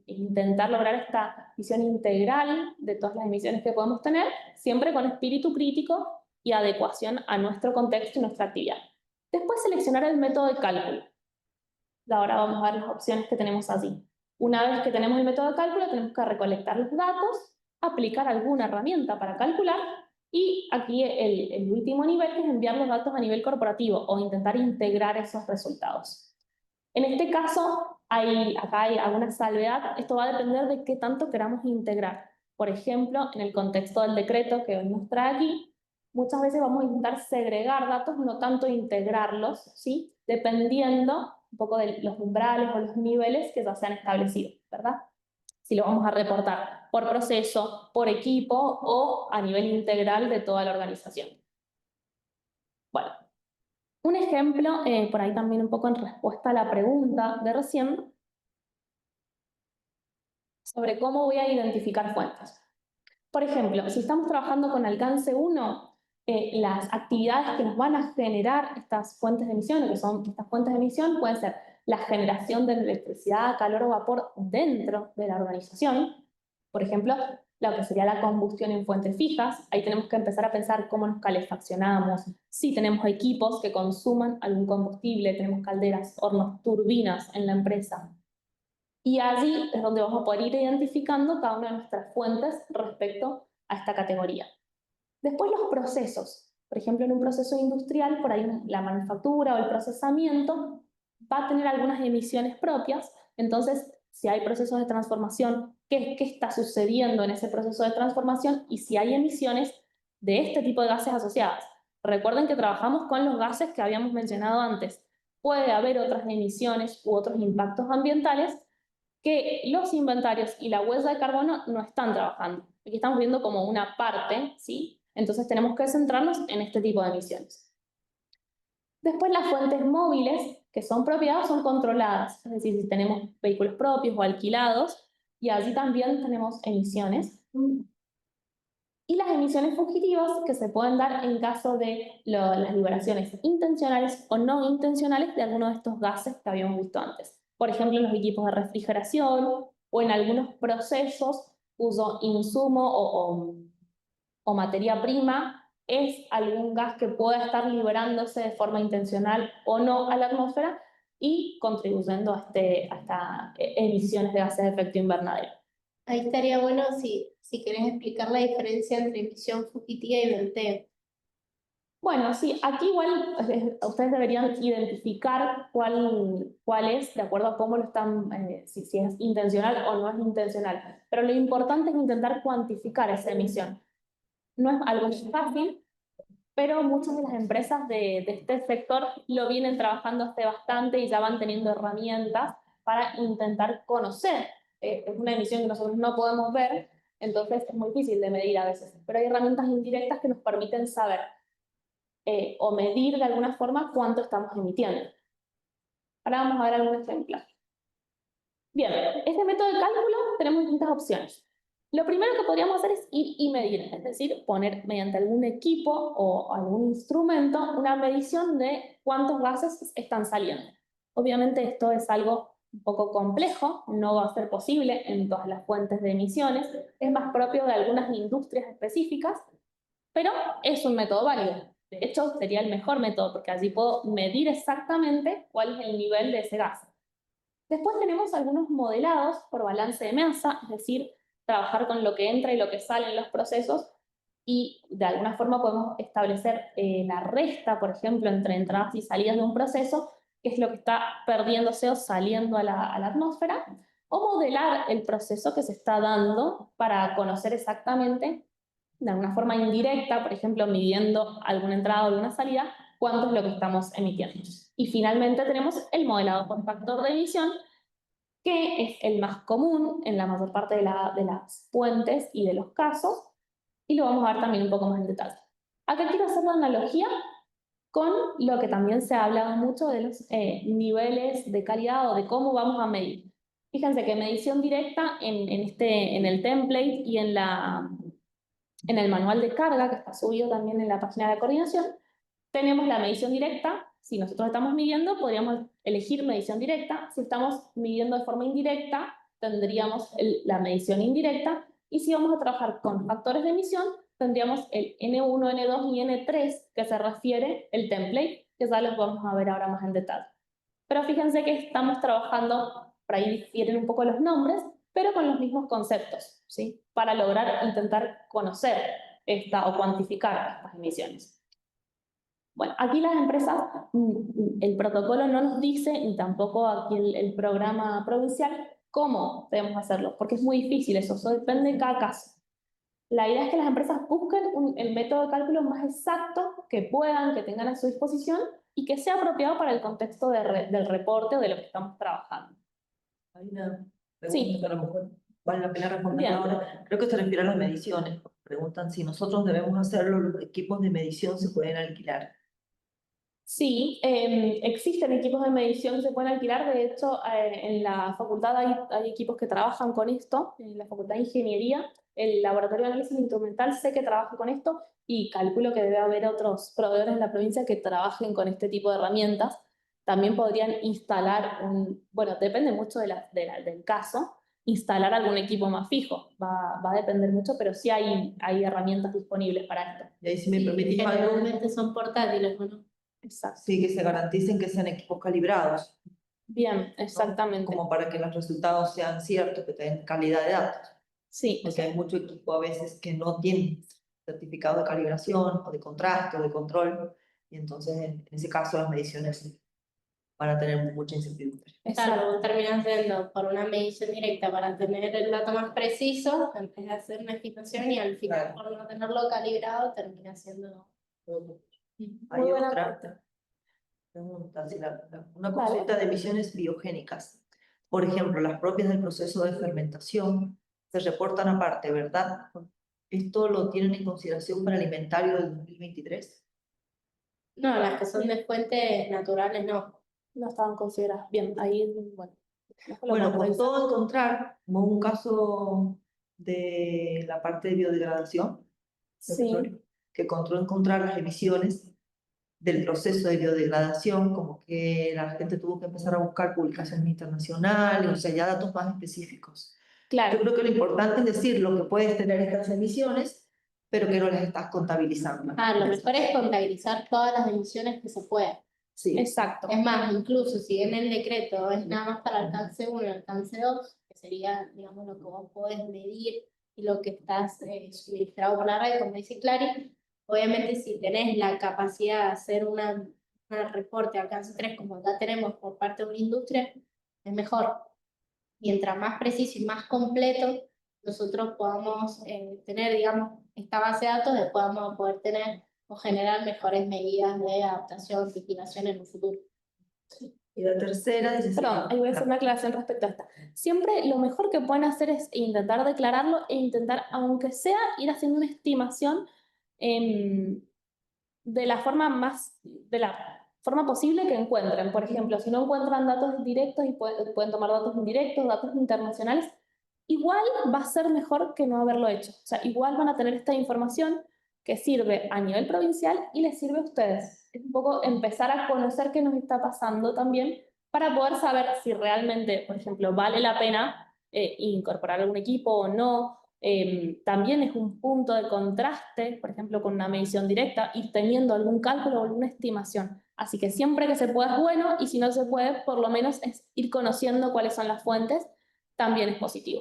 intentar lograr esta visión integral de todas las emisiones que podemos tener, siempre con espíritu crítico y adecuación a nuestro contexto y nuestra actividad. Después, seleccionar el método de cálculo. Ahora vamos a ver las opciones que tenemos allí. Una vez que tenemos el método de cálculo, tenemos que recolectar los datos, aplicar alguna herramienta para calcular, y aquí el último nivel, que es enviar los datos a nivel corporativo o intentar integrar esos resultados. En este caso, acá hay alguna salvedad. Esto va a depender de qué tanto queramos integrar. Por ejemplo, en el contexto del decreto que hoy nos trae aquí, muchas veces vamos a intentar segregar datos, no tanto integrarlos, ¿sí?, dependiendo un poco de los umbrales o los niveles que ya se han establecido, ¿verdad? Si lo vamos a reportar por proceso, por equipo o a nivel integral de toda la organización. Bueno, un ejemplo, por ahí también un poco en respuesta a la pregunta de recién, sobre cómo voy a identificar fuentes. Por ejemplo, si estamos trabajando con alcance 1, las actividades que nos van a generar estas fuentes de emisión, o que son estas fuentes de emisión, pueden ser la generación de electricidad, calor o vapor dentro de la organización. Por ejemplo, lo que sería la combustión en fuentes fijas. Ahí tenemos que empezar a pensar cómo nos calefaccionamos, si tenemos equipos que consuman algún combustible, tenemos calderas, hornos, turbinas en la empresa. Y allí es donde vamos a poder ir identificando cada una de nuestras fuentes respecto a esta categoría. Después los procesos. Por ejemplo, en un proceso industrial, por ahí la manufactura o el procesamiento va a tener algunas emisiones propias. Entonces, si hay procesos de transformación, ¿qué está sucediendo en ese proceso de transformación? Y si hay emisiones de este tipo de gases asociadas. Recuerden que trabajamos con los gases que habíamos mencionado antes. Puede haber otras emisiones u otros impactos ambientales que los inventarios y la huella de carbono no están trabajando. Aquí estamos viendo como una parte, ¿sí? Entonces tenemos que centrarnos en este tipo de emisiones. Después las fuentes móviles, que son propiedades, son controladas. Es decir, si tenemos vehículos propios o alquilados, y allí también tenemos emisiones. Y las emisiones fugitivas, que se pueden dar en caso de las liberaciones intencionales o no intencionales de alguno de estos gases que habíamos visto antes. Por ejemplo, en los equipos de refrigeración o en algunos procesos cuyo insumo o materia prima es algún gas que pueda estar liberándose de forma intencional o no a la atmósfera y contribuyendo a estas emisiones de gases de efecto invernadero. Ahí estaría bueno si querés explicar la diferencia entre emisión fugitiva y venteo. Bueno, sí, aquí igual ustedes deberían identificar cuál es, de acuerdo a cómo lo están, si es intencional o no es intencional. Pero lo importante es intentar cuantificar esa emisión. No es algo fácil, pero muchas de las empresas de este sector lo vienen trabajando hace bastante y ya van teniendo herramientas para intentar conocer. Es una emisión que nosotros no podemos ver, entonces es muy difícil de medir a veces, pero hay herramientas indirectas que nos permiten saber o medir de alguna forma cuánto estamos emitiendo. Ahora vamos a ver algún ejemplo. Bien, este método de cálculo tenemos distintas opciones. Lo primero que podríamos hacer es ir y medir, es decir, poner mediante algún equipo o algún instrumento una medición de cuántos gases están saliendo. Obviamente esto es algo un poco complejo, no va a ser posible en todas las fuentes de emisiones, es más propio de algunas industrias específicas, pero es un método válido. De hecho, sería el mejor método porque allí puedo medir exactamente cuál es el nivel de ese gas. Después tenemos algunos modelados por balance de masa, es decir, trabajar con lo que entra y lo que sale en los procesos y de alguna forma podemos establecer la resta, por ejemplo, entre entradas y salidas de un proceso, que es lo que está perdiéndose o saliendo a la atmósfera, o modelar el proceso que se está dando para conocer exactamente, de alguna forma indirecta, por ejemplo, midiendo alguna entrada o alguna salida, cuánto es lo que estamos emitiendo. Y finalmente tenemos el modelado por factor de emisión, que es el más común en la mayor parte de las fuentes y de los casos, y lo vamos a ver también un poco más en detalle. Acá quiero hacer la analogía con lo que también se ha hablado mucho de los niveles de calidad o de cómo vamos a medir. Fíjense que medición directa en el template y en el manual de carga, que está subido también en la página de coordinación, tenemos la medición directa. Si nosotros estamos midiendo, podríamos elegir medición directa. Si estamos midiendo de forma indirecta, tendríamos la medición indirecta. Y si vamos a trabajar con factores de emisión, tendríamos el N1, N2 y N3, que se refiere el template, que ya los vamos a ver ahora más en detalle. Pero fíjense que estamos trabajando, por ahí difieren un poco los nombres, pero con los mismos conceptos, ¿sí? Para lograr intentar conocer o cuantificar estas emisiones. Bueno, aquí las empresas, el protocolo no nos dice, y tampoco aquí el programa provincial, cómo debemos hacerlo, porque es muy difícil eso depende de cada caso. La idea es que las empresas busquen el método de cálculo más exacto que puedan, que tengan a su disposición y que sea apropiado para el contexto del reporte o de lo que estamos trabajando. Hay una pregunta Sí. que a lo mejor vale la pena responder Bien. ahora. Creo que se refiere a las mediciones. Preguntan si nosotros debemos hacerlo, los equipos de medición se pueden alquilar. Sí, existen equipos de medición que se pueden alquilar. De hecho, en la facultad hay equipos que trabajan con esto. En la facultad de ingeniería, el laboratorio de análisis instrumental sé que trabaja con esto y calculo que debe haber otros proveedores en la provincia que trabajen con este tipo de herramientas. También podrían instalar bueno, depende mucho del caso, instalar algún equipo más fijo. Va a depender mucho, pero sí hay herramientas disponibles para esto. Y ahí si me Sí, permitís algo, generalmente son portátiles, ¿o no? Exacto. sí, que se garanticen que sean equipos calibrados, Bien, ¿no? exactamente. Como para que los resultados sean ciertos, que tengan calidad de datos. Sí, Porque hay mucho equipo a veces que no tiene certificado de calibración o de contraste o de control, y entonces en ese caso las mediciones van a tener mucha incertidumbre. Claro, vos terminás yendo por una medición directa para tener el dato más preciso, en vez de hacer una estimación y al final por no tenerlo calibrado termina siendo... Hay Muy buena otra pregunta, una Vale. consulta de emisiones biogénicas. Por ejemplo, las propias del proceso de fermentación se reportan aparte, ¿verdad? ¿Esto lo tienen en consideración para el inventario del 2023? No, las que son de fuentes naturales no. no estaban consideradas. Bien, ahí, bueno. después lo Bueno, podemos revisar. costó encontrar, hubo un caso de la parte de biodegradación del Sí, petróleo, que encontrar las emisiones del proceso de biodegradación, como que la gente tuvo que empezar a buscar publicaciones internacionales, o sea, ya datos más específicos. Yo claro, creo que lo importante es decir lo que puedes tener estas emisiones, pero que no las estás contabilizando. Lo mejor es contabilizar todas las emisiones que se puedan. Sí. exacto. Es más, incluso si en el decreto es nada más para alcance 1 y alcance 2, que sería, digamos, lo que vos podés medir y lo que estás suministrado por la red, como dice Clary, obviamente si tenés la capacidad de hacer un reporte de alcance 3, como acá tenemos por parte de una industria, es mejor. Mientras más preciso y más completo nosotros podamos tener, digamos, esta base de datos, después vamos a poder tener o generar mejores medidas de adaptación, mitigación en el futuro. Y la tercera dice... Perdón, ahí voy a hacer una aclaración respecto a esta. Siempre lo mejor que pueden hacer es intentar declararlo e intentar, aunque sea, ir haciendo una estimación de la forma posible que encuentren. Por ejemplo, si no encuentran datos directos y pueden tomar datos indirectos, datos internacionales, igual va a ser mejor que no haberlo hecho. O sea, igual van a tener esta información que sirve a nivel provincial y les sirve a ustedes. Es un poco empezar a conocer qué nos está pasando también para poder saber si realmente, por ejemplo, vale la pena incorporar algún equipo o no. También es un punto de contraste, por ejemplo, con una medición directa, ir teniendo algún cálculo o alguna estimación. Así que siempre que se pueda es bueno, y si no se puede, por lo menos es ir conociendo cuáles son las fuentes, también es positivo.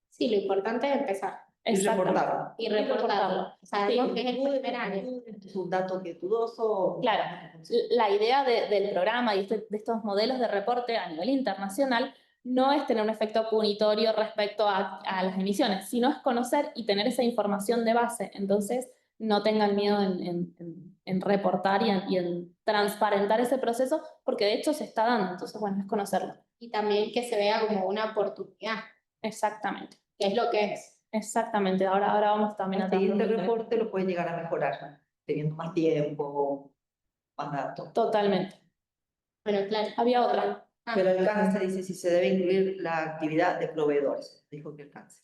Sí, lo importante es empezar. Y reportarlo. Y reportarlo. Sabemos que es el primer año. Es un dato que es dudoso. Claro, la idea del programa y de estos modelos de reporte a nivel internacional no es tener un efecto punitorio respecto a las emisiones, sino es conocer y tener esa información de base. Entonces, no tengan miedo en reportar y en transparentar ese proceso, porque de hecho se está dando. Entonces, bueno, es conocerlo. Y también que se vea como una oportunidad, Exactamente. que es lo que es. Exactamente. Ahora vamos también El a siguiente reporte lo puede llegar a mejorar, teniendo más tiempo, más datos. Totalmente. Bueno, claro. Había otra. Pero alcance dice si se debe incluir la actividad de proveedores. Dijo que alcance.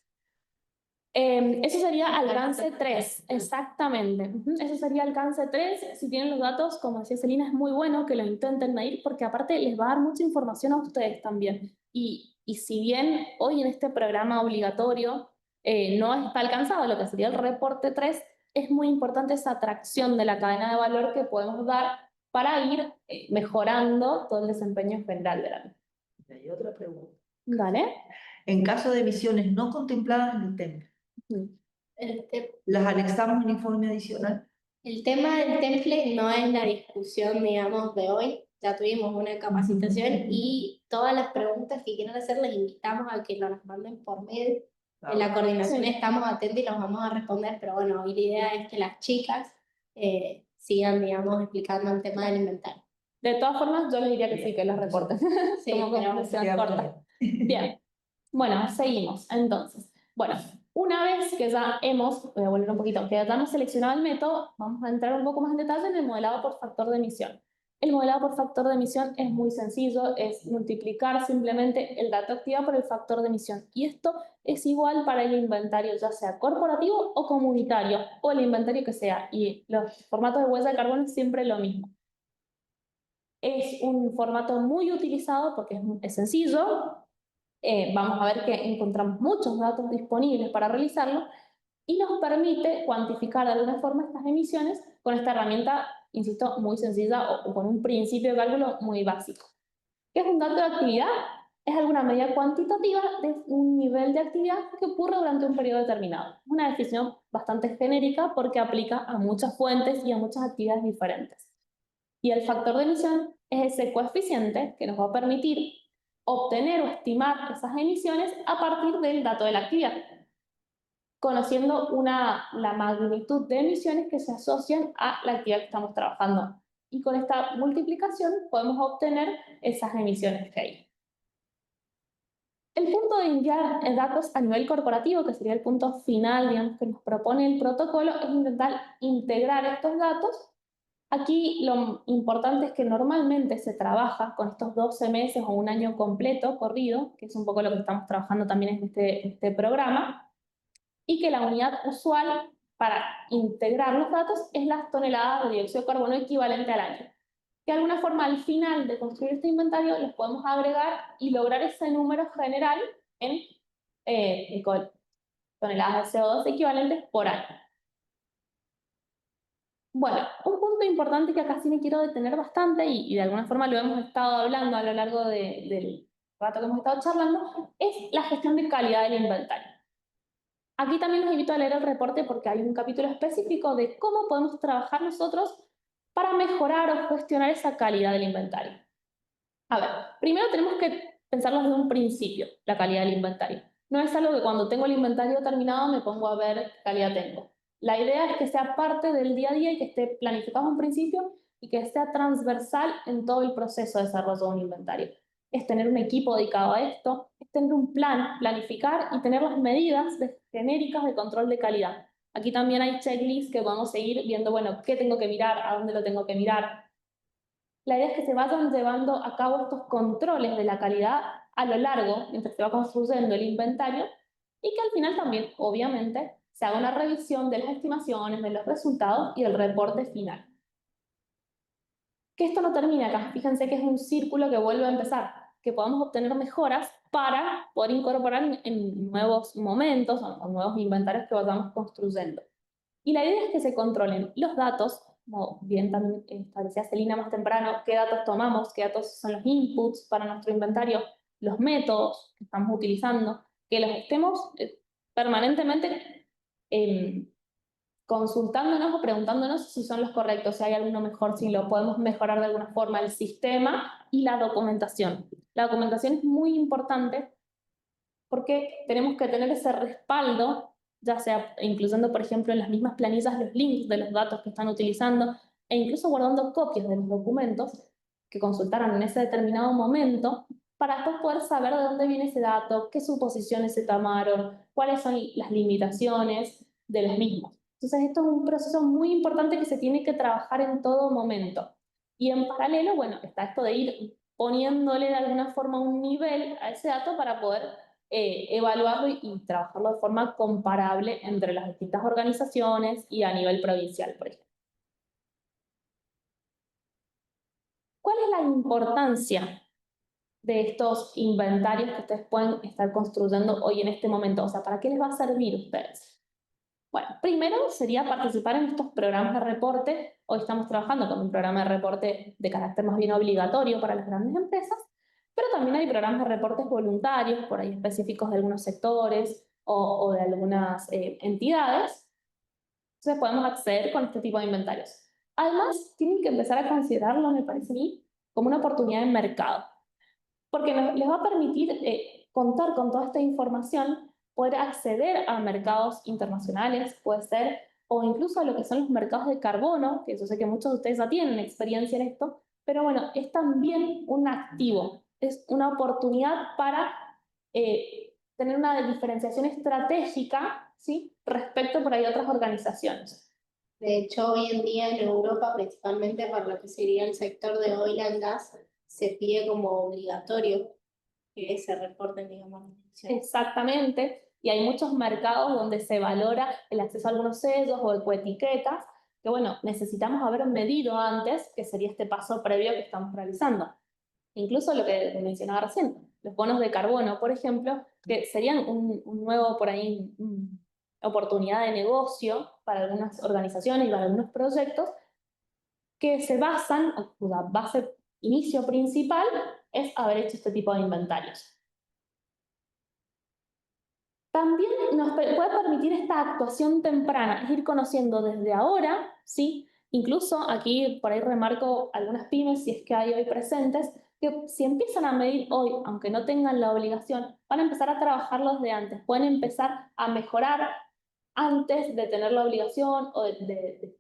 Eso sería alcance 3, exactamente. Eso sería alcance 3. Si tienen los datos, como decía Celina, es muy bueno que lo intenten medir porque aparte les va a dar mucha información a ustedes también. Y si bien hoy en este programa obligatorio no está alcanzado lo que sería el reporte 3, es muy importante esa atracción de la cadena de valor que podemos dar para ir mejorando todo el desempeño general de la misma. Y hay otra pregunta. ¿Vale? En caso de emisiones no contempladas en el template, ¿las anexamos en informe adicional? El tema del template no es la discusión, digamos, de hoy. Ya tuvimos una capacitación y todas las preguntas que quieran hacer les invitamos a que nos las manden por mail. En la coordinación estamos atentos y los vamos a responder, pero bueno, hoy la idea es que las chicas sigan, digamos, explicando el tema del inventario. De todas formas, yo les diría que sí, que los reporten. Sí, Como pero conclusión corta. Bien. Bueno, seguimos. Entonces, bueno, una vez que ya voy a volver un poquito, que ya hemos seleccionado el método, vamos a entrar un poco más en detalle en el modelado por factor de emisión. El modelado por factor de emisión es muy sencillo, es multiplicar simplemente el dato de actividad por el factor de emisión. Y esto es igual para el inventario, ya sea corporativo o comunitario, o el inventario que sea. Y los formatos de huella de carbono es siempre lo mismo. Es un formato muy utilizado porque es sencillo. Vamos a ver que encontramos muchos datos disponibles para realizarlo y nos permite cuantificar de alguna forma estas emisiones con esta herramienta, insisto, muy sencilla o con un principio de cálculo muy básico. ¿Qué es un dato de actividad? Es alguna medida cuantitativa de un nivel de actividad que ocurre durante un periodo determinado. Una definición bastante genérica porque aplica a muchas fuentes y a muchas actividades diferentes. Y el factor de emisión es ese coeficiente que nos va a permitir obtener o estimar esas emisiones a partir del dato de la actividad, conociendo la magnitud de emisiones que se asocian a la actividad que estamos trabajando. Y con esta multiplicación podemos obtener esas emisiones que hay. El punto de enviar datos a nivel corporativo, que sería el punto final, digamos, que nos propone el protocolo, es intentar integrar estos datos. Aquí lo importante es que normalmente se trabaja con estos 12 meses o un año completo corrido, que es un poco lo que estamos trabajando también en este programa, y que la unidad usual para integrar los datos es las toneladas de dióxido de carbono equivalente al año. Que de alguna forma al final de construir este inventario les podemos agregar y lograr ese número general en toneladas de CO2 equivalentes por año. Bueno, un punto importante que acá sí me quiero detener bastante y de alguna forma lo hemos estado hablando a lo largo del rato que hemos estado charlando, es la gestión de calidad del inventario. Aquí también los invito a leer el reporte porque hay un capítulo específico de cómo podemos trabajar nosotros para mejorar o gestionar esa calidad del inventario. A ver, primero tenemos que pensarlo desde un principio, la calidad del inventario. No es algo que cuando tengo el inventario terminado me pongo a ver qué calidad tengo. La idea es que sea parte del día a día y que esté planificado en un principio y que sea transversal en todo el proceso de desarrollo de un inventario. Es tener un equipo dedicado a esto, es tener un plan, planificar y tener las medidas genéricas de control de calidad. Aquí también hay checklists que vamos a seguir viendo, bueno, qué tengo que mirar, a dónde lo tengo que mirar. La idea es que se vayan llevando a cabo estos controles de la calidad a lo largo, mientras se va construyendo el inventario, y que al final también, obviamente, se haga una revisión de las estimaciones, de los resultados y del reporte final. Que esto no termina acá, fíjense que es un círculo que vuelve a empezar, que podamos obtener mejoras para poder incorporar en nuevos momentos o nuevos inventarios que vayamos construyendo. Y la idea es que se controlen los datos, como bien también establecía Celina más temprano, qué datos tomamos, qué datos son los inputs para nuestro inventario, los métodos que estamos utilizando, que los estemos permanentemente consultándonos o preguntándonos si son los correctos, si hay alguno mejor, si lo podemos mejorar de alguna forma, el sistema y la documentación. La documentación es muy importante porque tenemos que tener ese respaldo, ya sea incluyendo, por ejemplo, en las mismas planillas los links de los datos que están utilizando e incluso guardando copias de los documentos que consultaron en ese determinado momento para después poder saber de dónde viene ese dato, qué suposiciones se tomaron, cuáles son las limitaciones de los mismos. Entonces, esto es un proceso muy importante que se tiene que trabajar en todo momento. Y en paralelo, bueno, está esto de ir poniéndole de alguna forma un nivel a ese dato para poder evaluarlo y trabajarlo de forma comparable entre las distintas organizaciones y a nivel provincial, por ejemplo. ¿Cuál es la importancia de estos inventarios que ustedes pueden estar construyendo hoy en este momento? O sea, ¿para qué les va a servir a ustedes? Bueno, primero sería participar en estos programas de reporte. Hoy estamos trabajando con un programa de reporte de carácter más bien obligatorio para las grandes empresas, pero también hay programas de reportes voluntarios, por ahí específicos de algunos sectores o de algunas entidades. Entonces podemos acceder con este tipo de inventarios. Además, tienen que empezar a considerarlo, me parece a mí, como una oportunidad de mercado, porque les va a permitir contar con toda esta información, poder acceder a mercados internacionales, puede ser, o incluso a lo que son los mercados de carbono, que yo sé que muchos de ustedes ya tienen experiencia en esto, pero bueno, es también un activo, es una oportunidad para tener una diferenciación estratégica, ¿sí?, respecto por ahí a otras organizaciones. De hecho, hoy en día en Europa, principalmente para lo que sería el sector de oil and gas, se pide como obligatorio que se reporten, digamos, las emisiones. Exactamente, y hay muchos mercados donde se valora el acceso a algunos sellos o ecoetiquetas, que bueno, necesitamos haber medido antes, que sería este paso previo que estamos realizando. Incluso lo que mencionaba recién, los bonos de carbono, por ejemplo, que serían un nuevo, por ahí, oportunidad de negocio para algunas organizaciones y para algunos proyectos que se basan, la base, inicio principal, es haber hecho este tipo de inventarios. También nos puede permitir esta actuación temprana, es ir conociendo desde ahora, ¿sí? Incluso aquí por ahí remarco algunas pymes, si es que hay hoy presentes, que si empiezan a medir hoy, aunque no tengan la obligación, van a empezar a trabajarlos de antes, pueden empezar a mejorar antes de tener la obligación o de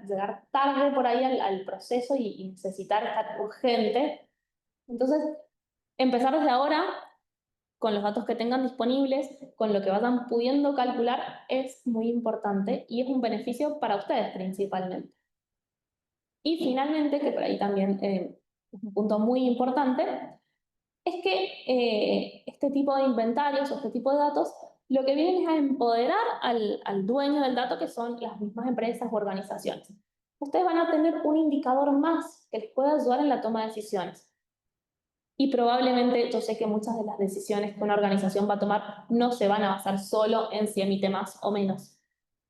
llegar tarde por ahí al proceso y necesitar estar urgente. Entonces, empezar desde ahora con los datos que tengan disponibles, con lo que vayan pudiendo calcular, es muy importante y es un beneficio para ustedes principalmente. Y finalmente, que por ahí también es un punto muy importante, es que este tipo de inventarios o este tipo de datos lo que vienen es a empoderar al dueño del dato, que son las mismas empresas o organizaciones. Ustedes van a tener un indicador más que les pueda ayudar en la toma de decisiones. Y probablemente yo sé que muchas de las decisiones que una organización va a tomar no se van a basar solo en si emite más o menos,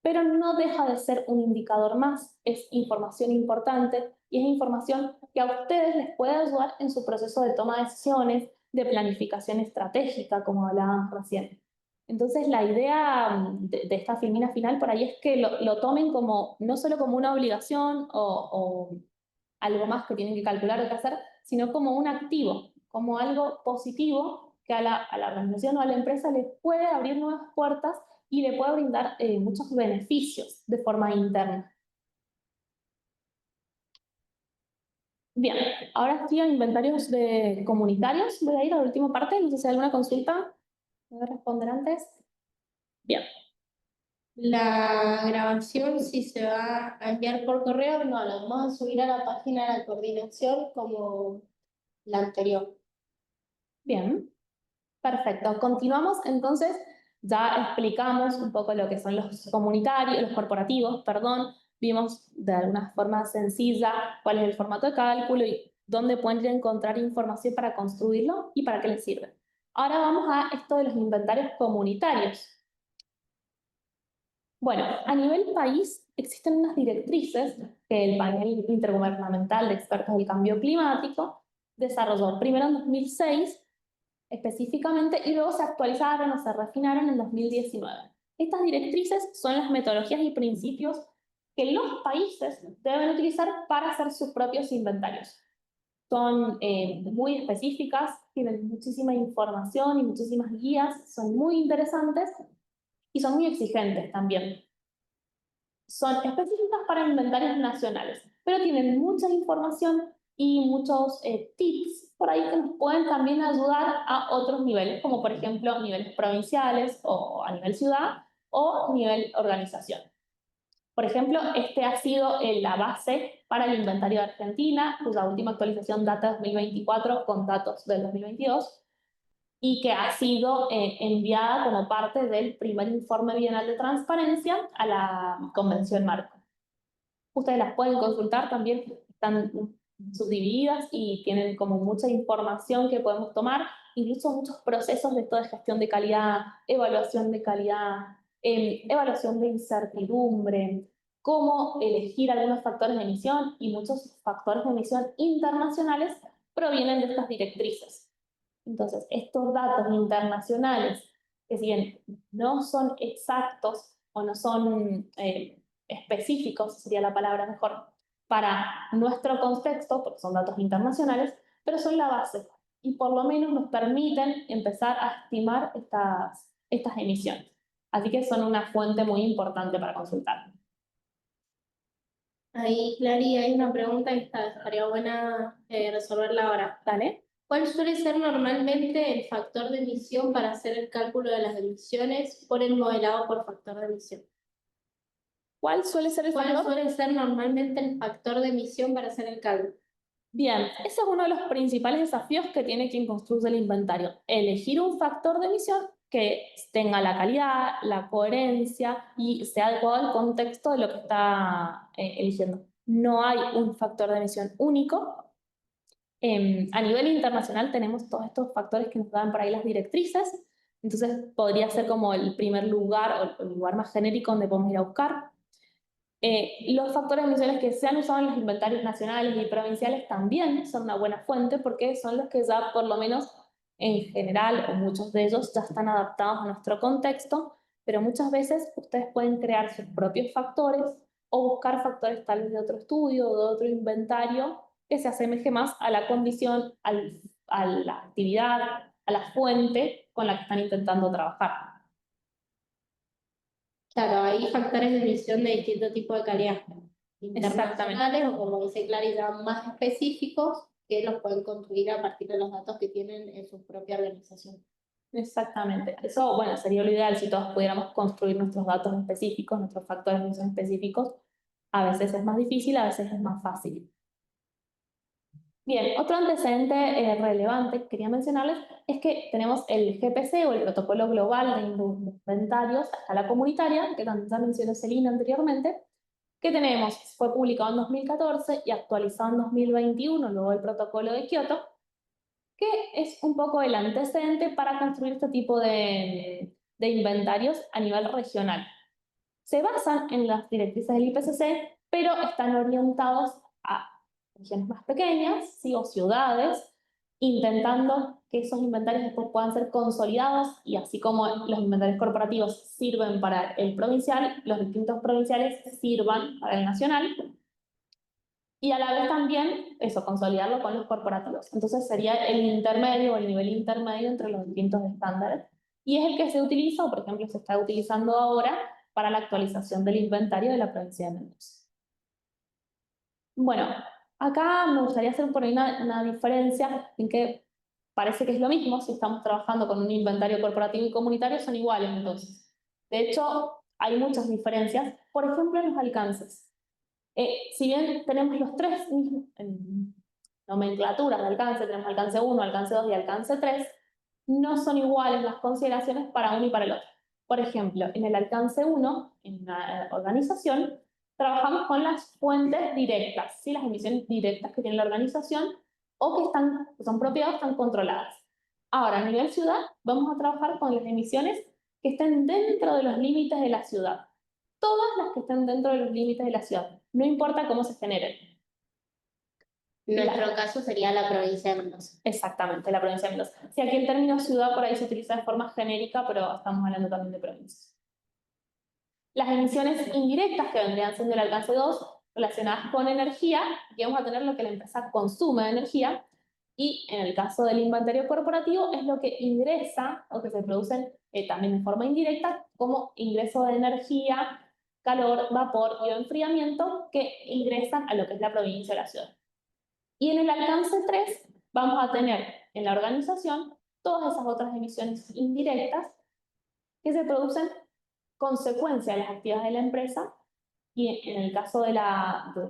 pero no deja de ser un indicador más, es información importante y es información que a ustedes les puede ayudar en su proceso de toma de decisiones, de planificación estratégica, como hablábamos recién. Entonces la idea de esta filmina final por ahí es que lo tomen como, no solo como una obligación o algo más que tienen que calcular o que hacer, sino como un activo, como algo positivo que a la organización o a la empresa le puede abrir nuevas puertas y le puede brindar muchos beneficios de forma interna. Bien, ahora estoy en inventarios de comunitarios. Voy a ir a la última parte, no sé si hay alguna consulta. ¿Voy a responder antes? Bien. La grabación, si se va a enviar por correo, no, la vamos a subir a la página de la coordinación como la anterior. Bien, perfecto. Continuamos entonces, ya explicamos un poco lo que son los comunitarios, los corporativos, perdón, vimos de alguna forma sencilla cuál es el formato de cálculo y dónde pueden ir a encontrar información para construirlo y para qué les sirve. Ahora vamos a esto de los inventarios comunitarios. Bueno, a nivel país existen unas directrices que el panel intergubernamental de expertos del cambio climático desarrolló primero en 2006 específicamente y luego se actualizaron o se refinaron en 2019. Estas directrices son las metodologías y principios que los países deben utilizar para hacer sus propios inventarios. Son muy específicas, tienen muchísima información y muchísimas guías, son muy interesantes y son muy exigentes también. Son específicas para inventarios nacionales, pero tienen mucha información y muchos tips por ahí que nos pueden también ayudar a otros niveles, como por ejemplo niveles provinciales o a nivel ciudad o nivel organización. Por ejemplo, este ha sido la base para el inventario de Argentina, cuya última actualización data 2024 con datos del 2022 y que ha sido enviada como parte del primer informe bienal de transparencia a la Convención Marco. Ustedes las pueden consultar también, están subdivididas y tienen como mucha información que podemos tomar, incluso muchos procesos de esto de gestión de calidad, evaluación de calidad, evaluación de incertidumbre, cómo elegir algunos factores de emisión y muchos factores de emisión internacionales provienen de estas directrices. Entonces, estos datos internacionales, que si bien no son exactos o no son específicos, sería la palabra mejor, para nuestro contexto, porque son datos internacionales, pero son la base y por lo menos nos permiten empezar a estimar estas emisiones. Así que son una fuente muy importante para consultar. Ahí, Clary, hay una pregunta que estaría buena resolverla ahora. ¿Dale? ¿Cuál suele ser normalmente el factor de emisión para hacer el cálculo de las emisiones por el modelado por factor de emisión? ¿Cuál suele ser el ¿Cuál factor? suele ser normalmente el factor de emisión para hacer el cálculo? Bien, ese es uno de los principales desafíos que tiene quien construye el inventario. Elegir un factor de emisión que tenga la calidad, la coherencia y sea adecuado al contexto de lo que está eligiendo. No hay un factor de emisión único. A nivel internacional tenemos todos estos factores que nos dan por ahí las directrices, entonces podría ser como el primer lugar o el lugar más genérico donde podemos ir a buscar. Los factores de emisiones que se han usado en los inventarios nacionales y provinciales también son una buena fuente porque son los que ya por lo menos en general o muchos de ellos ya están adaptados a nuestro contexto, pero muchas veces ustedes pueden crear sus propios factores o buscar factores tal vez de otro estudio o de otro inventario que se asemeje más a la condición, a la actividad, a la fuente con la que están intentando trabajar. Claro, hay factores de emisión de distinto tipo de calidad. Internacionales o, como dice Clary, ya más específicos que los pueden construir a partir de los datos que tienen en su propia organización. Exactamente. Eso, bueno, sería lo ideal si todos pudiéramos construir nuestros datos específicos, nuestros factores de emisión específicos. A veces es más difícil, a veces es más fácil. Bien, otro antecedente relevante que quería mencionarles es que tenemos el GPC o el Protocolo Global de Inventarios a escala comunitaria, que también ya mencionó Celina anteriormente, que tenemos, fue publicado en 2014 y actualizado en 2021, luego el Protocolo de Kioto, que es un poco el antecedente para construir este tipo de inventarios a nivel regional. Se basan en las directrices del IPCC, pero están orientados a regiones más pequeñas, ¿sí? O ciudades, intentando que esos inventarios después puedan ser consolidados y así como los inventarios corporativos sirven para el provincial, los distintos provinciales sirvan para el nacional y a la vez también eso, consolidarlo con los corporativos. Entonces sería el intermedio o el nivel intermedio entre los distintos estándares y es el que se utiliza, o por ejemplo se está utilizando ahora para la actualización del inventario de la provincia de Mendoza. Bueno, acá me gustaría hacer por ahí una diferencia en que parece que es lo mismo, si estamos trabajando con un inventario corporativo y comunitario son iguales entonces. De hecho, hay muchas diferencias, por ejemplo en los alcances. Si bien tenemos los tres nomenclaturas de alcance, tenemos alcance 1, alcance 2 y alcance 3, no son iguales las consideraciones para uno y para el otro. Por ejemplo, en el alcance 1, en una organización, trabajamos con las fuentes directas, ¿sí? Las emisiones directas que tiene la organización o que son propiedades, están controladas. Ahora, a nivel ciudad, vamos a trabajar con las emisiones que estén dentro de los límites de la ciudad. Todas las que estén dentro de los límites de la ciudad, no importa cómo se generen. En nuestro caso sería la provincia de Mendoza. Exactamente, la provincia de Mendoza. Sí, aquí el término ciudad por ahí se utiliza de forma genérica, pero estamos hablando también de provincias. Las emisiones indirectas, que vendrían siendo el alcance 2, relacionadas con energía, aquí vamos a tener lo que la empresa consume de energía, y en el caso del inventario corporativo es lo que ingresa o que se producen también de forma indirecta como ingreso de energía, calor, vapor y enfriamiento que ingresan a lo que es la provincia o la ciudad. Y en el alcance 3 vamos a tener en la organización todas esas otras emisiones indirectas que se producen consecuencia de las actividades de la empresa y en el caso del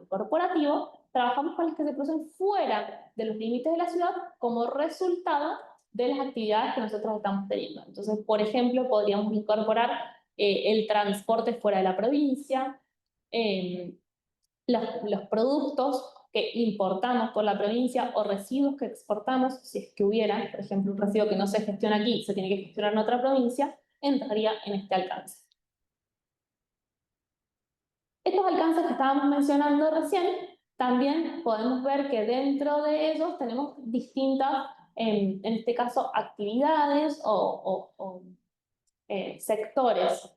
corporativo trabajamos con las que se producen fuera de los límites de la ciudad como resultado de las actividades que nosotros estamos teniendo. Entonces, por ejemplo, podríamos incorporar el transporte fuera de la provincia, los productos que importamos por la provincia o residuos que exportamos, si es que hubiera, por ejemplo, un residuo que no se gestiona aquí, se tiene que gestionar en otra provincia, entraría en este alcance. Estos alcances que estábamos mencionando recién, también podemos ver que dentro de ellos tenemos distintas, en este caso, actividades o sectores.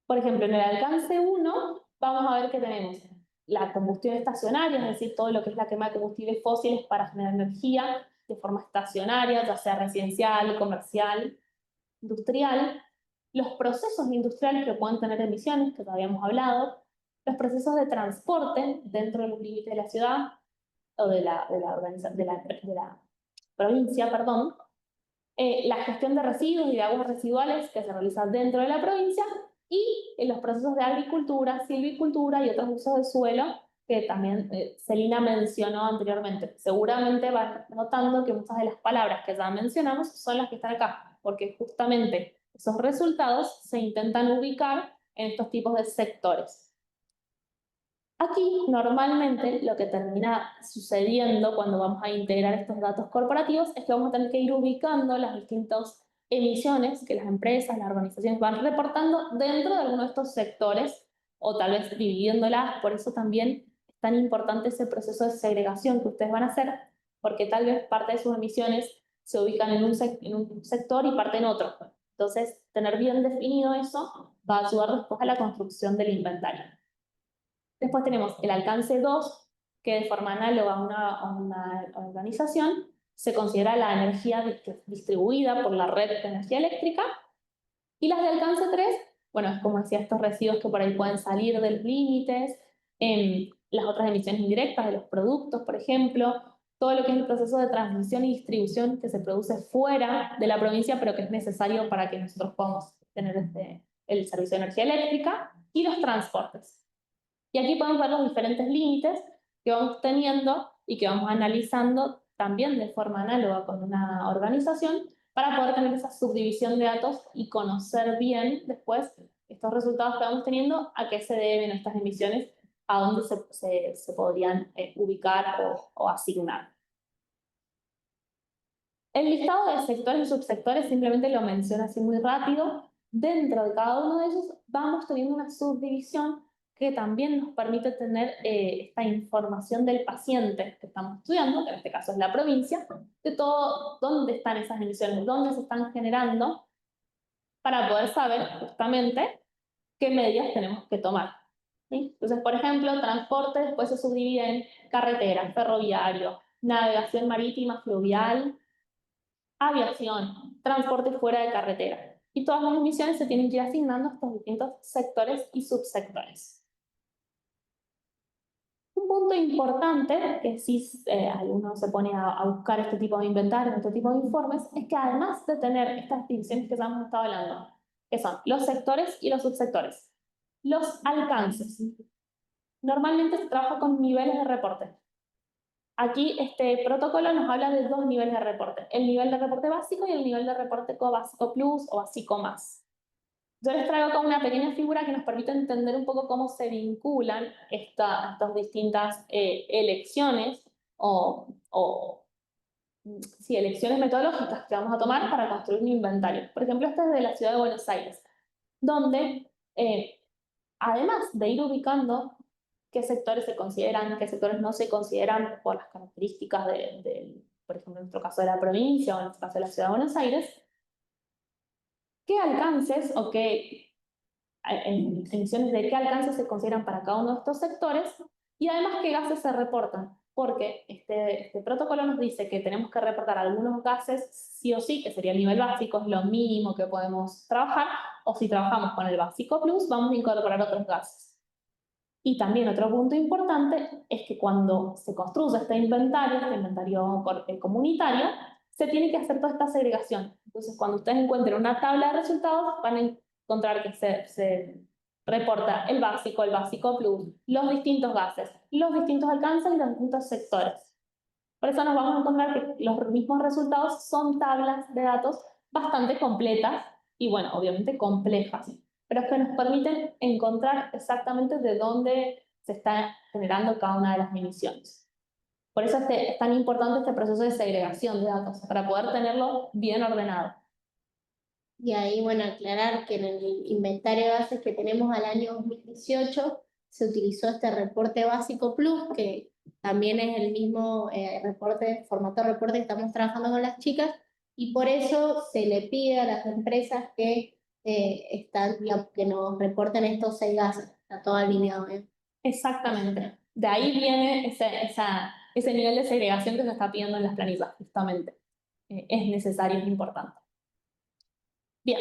Por ejemplo, en el alcance 1 vamos a ver que tenemos la combustión estacionaria, es decir, todo lo que es la quema de combustibles fósiles para generar energía de forma estacionaria, ya sea residencial, comercial, industrial, los procesos industriales que pueden tener emisiones, que ya habíamos hablado, los procesos de transporte dentro de los límites de la ciudad o de la provincia, la gestión de residuos y de aguas residuales que se realiza dentro de la provincia y en los procesos de agricultura, silvicultura y otros usos de suelo que también Celina mencionó anteriormente. Seguramente van notando que muchas de las palabras que ya mencionamos son las que están acá, porque justamente esos resultados se intentan ubicar en estos tipos de sectores. Aquí, normalmente, lo que termina sucediendo cuando vamos a integrar estos datos corporativos es que vamos a tener que ir ubicando las distintas emisiones que las empresas, las organizaciones van reportando dentro de alguno de estos sectores o tal vez dividiéndolas. Por eso también es tan importante ese proceso de segregación que ustedes van a hacer, porque tal vez parte de sus emisiones se ubican en un sector y parte en otro. Entonces, tener bien definido eso va a ayudar después a la construcción del inventario. Después tenemos el alcance 2, que de forma análoga a una organización se considera la energía distribuida por la red de energía eléctrica. Y las de alcance 3, bueno, es como decía, estos residuos que por ahí pueden salir de los límites, las otras emisiones indirectas de los productos, por ejemplo, todo lo que es el proceso de transmisión y distribución que se produce fuera de la provincia, pero que es necesario para que nosotros podamos tener el servicio de energía eléctrica, y los transportes. Y aquí podemos ver los diferentes límites que vamos teniendo y que vamos analizando también de forma análoga con una organización para poder tener esa subdivisión de datos y conocer bien después estos resultados que vamos teniendo, a qué se deben estas emisiones, a dónde se podrían ubicar o asignar. El listado de sectores y subsectores simplemente lo menciono así muy rápido. Dentro de cada uno de ellos vamos teniendo una subdivisión que también nos permite tener esta información del paciente que estamos estudiando, que en este caso es la provincia, de todo dónde están esas emisiones, dónde se están generando, para poder saber justamente qué medidas tenemos que tomar. ¿Sí? Entonces, por ejemplo, transporte después se subdivide en carretera, ferroviario, navegación marítima, fluvial, aviación, transporte fuera de carretera. Y todas las emisiones se tienen que ir asignando a estos distintos sectores y subsectores. Un punto importante, que si alguno se pone a buscar este tipo de inventarios, este tipo de informes, es que además de tener estas divisiones que ya hemos estado hablando, que son los sectores y los subsectores, los alcances. Normalmente se trabaja con niveles de reporte. Aquí este protocolo nos habla de 2 niveles de reporte, el nivel de reporte básico y el nivel de reporte básico plus o básico más. Yo les traigo como una pequeña figura que nos permite entender un poco cómo se vinculan estas distintas elecciones sí, elecciones metodológicas que vamos a tomar para construir un inventario. Por ejemplo, esta es de la ciudad de Buenos Aires, donde además de ir ubicando qué sectores se consideran, qué sectores no se consideran por las características por ejemplo, en nuestro caso de la provincia o en nuestro caso de la ciudad de Buenos Aires, qué alcances o qué emisiones de qué alcance se consideran para cada uno de estos sectores y además qué gases se reportan, porque este protocolo nos dice que tenemos que reportar algunos gases sí o sí, que sería el nivel básico, es lo mínimo que podemos trabajar, o si trabajamos con el básico plus, vamos a incorporar otros gases. Y también otro punto importante es que cuando se construye este inventario comunitario, se tiene que hacer toda esta segregación. Entonces, cuando ustedes encuentren una tabla de resultados, van a encontrar que se reporta el básico plus, los distintos gases, los distintos alcances y los distintos sectores. Por eso nos vamos a encontrar que los mismos resultados son tablas de datos bastante completas y, bueno, obviamente complejas, pero es que nos permiten encontrar exactamente de dónde se está generando cada una de las emisiones. Por eso es tan importante este proceso de segregación de datos, para poder tenerlo bien ordenado. Y ahí, bueno, aclarar que en el inventario de bases que tenemos al año 2018 se utilizó este reporte básico plus, que también es el mismo formato de reporte que estamos trabajando con las chicas, y por eso se le pide a las empresas que nos reporten estos 6 gases. Está todo alineado, ¿eh? Exactamente. De ahí viene ese nivel de segregación que se está pidiendo en las planillas, justamente. Es necesario, es importante. Bien,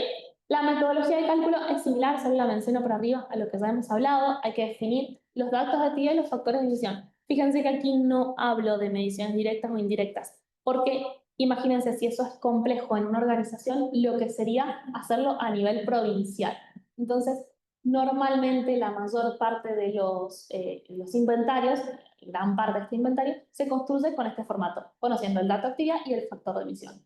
la metodología de cálculo es similar, solo la menciono por arriba a lo que ya hemos hablado. Hay que definir los datos de actividad y los factores de decisión. Fíjense que aquí no hablo de mediciones directas o indirectas, porque imagínense si eso es complejo en una organización, lo que sería hacerlo a nivel provincial. Entonces, Normalmente la mayor parte de los inventarios, gran parte de este inventario, se construye con este formato, conociendo el dato de actividad y el factor de emisión.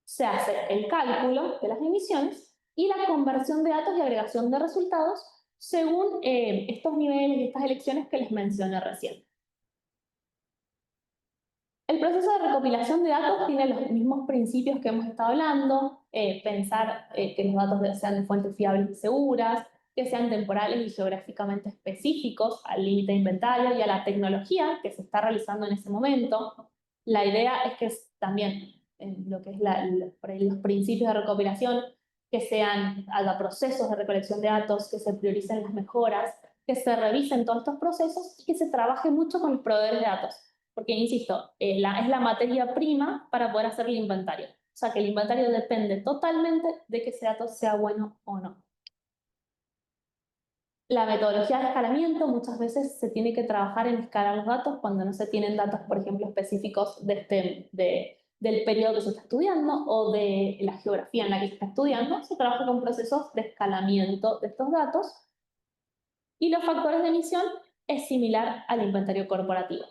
Se hace el cálculo de las emisiones y la conversión de datos y agregación de resultados según estos niveles y estas elecciones que les mencioné recién. El proceso de recopilación de datos tiene los mismos principios que hemos estado hablando, pensar que los datos sean de fuentes fiables y seguras, que sean temporales y geográficamente específicos al límite de inventario y a la tecnología que se está realizando en ese momento. La idea es que también lo que es los principios de recopilación, que haya procesos de recolección de datos, que se prioricen las mejoras, que se revisen todos estos procesos y que se trabaje mucho con los proveedores de datos. Porque, insisto, es la materia prima para poder hacer el inventario. O sea, que el inventario depende totalmente de que ese dato sea bueno o no. La metodología de escalamiento muchas veces se tiene que trabajar en escalar los datos cuando no se tienen datos, por ejemplo, específicos del periodo que se está estudiando o de la geografía en la que se está estudiando. Se trabaja con procesos de escalamiento de estos datos. Y los factores de emisión es similar al inventario corporativo.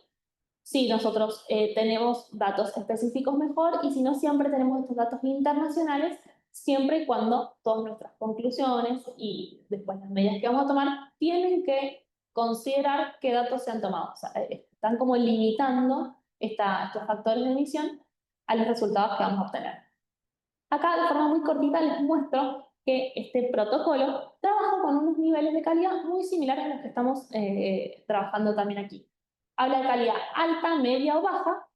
Sí, nosotros tenemos datos específicos mejor y si no siempre tenemos estos datos internacionales, siempre y cuando todas nuestras conclusiones y después las medidas que vamos a tomar tienen que considerar qué datos se han tomado. O sea, están como limitando estos factores de emisión a los resultados que vamos a obtener. Acá de forma muy cortita les muestro que este protocolo trabaja con unos niveles de calidad muy similares a los que estamos trabajando también aquí. Habla de calidad alta, media o baja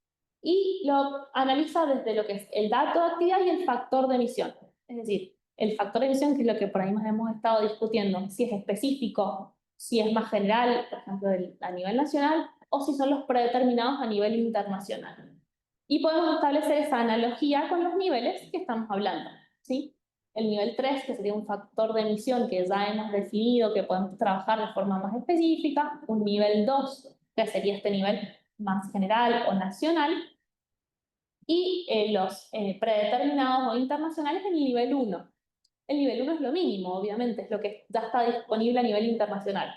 y lo analiza desde lo que es el dato de actividad y el factor de emisión. Es decir, el factor de emisión, que es lo que por ahí más hemos estado discutiendo, si es específico, si es más general, por ejemplo, a nivel nacional, o si son los predeterminados a nivel internacional. Y podemos establecer esa analogía con los niveles que estamos hablando, ¿sí? El nivel 3, que sería un factor de emisión que ya hemos definido que podemos trabajar de forma más específica, un nivel 2, que sería este nivel más general o nacional, y los predeterminados o internacionales en el nivel 1. El nivel 1 es lo mínimo, obviamente, es lo que ya está disponible a nivel internacional.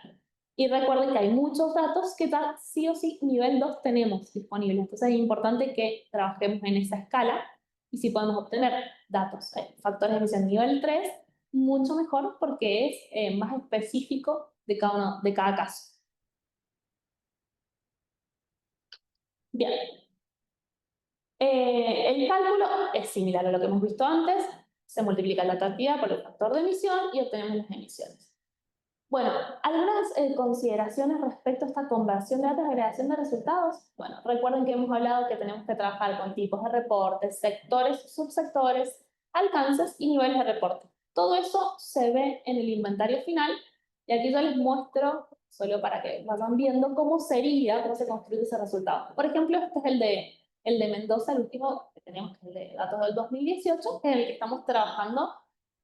Y recuerden que hay muchos datos que ya sí o sí nivel 2 tenemos disponibles. Entonces es importante que trabajemos en esa escala y si podemos obtener datos, factores de emisión nivel 3, mucho mejor porque es más específico de cada caso. Bien. El cálculo es similar a lo que hemos visto antes. Se multiplica la cantidad por el factor de emisión y obtenemos las emisiones. Bueno, algunas consideraciones respecto a esta conversión de datos a agregación de resultados. Bueno, recuerden que hemos hablado que tenemos que trabajar con tipos de reportes, sectores, subsectores, alcances y niveles de reporte. Todo eso se ve en el inventario final y aquí yo les muestro, solo para que vayan viendo cómo se construye ese resultado. Por ejemplo, este es el de Mendoza, el último que tenemos, que es el de datos del 2018, que es el que estamos trabajando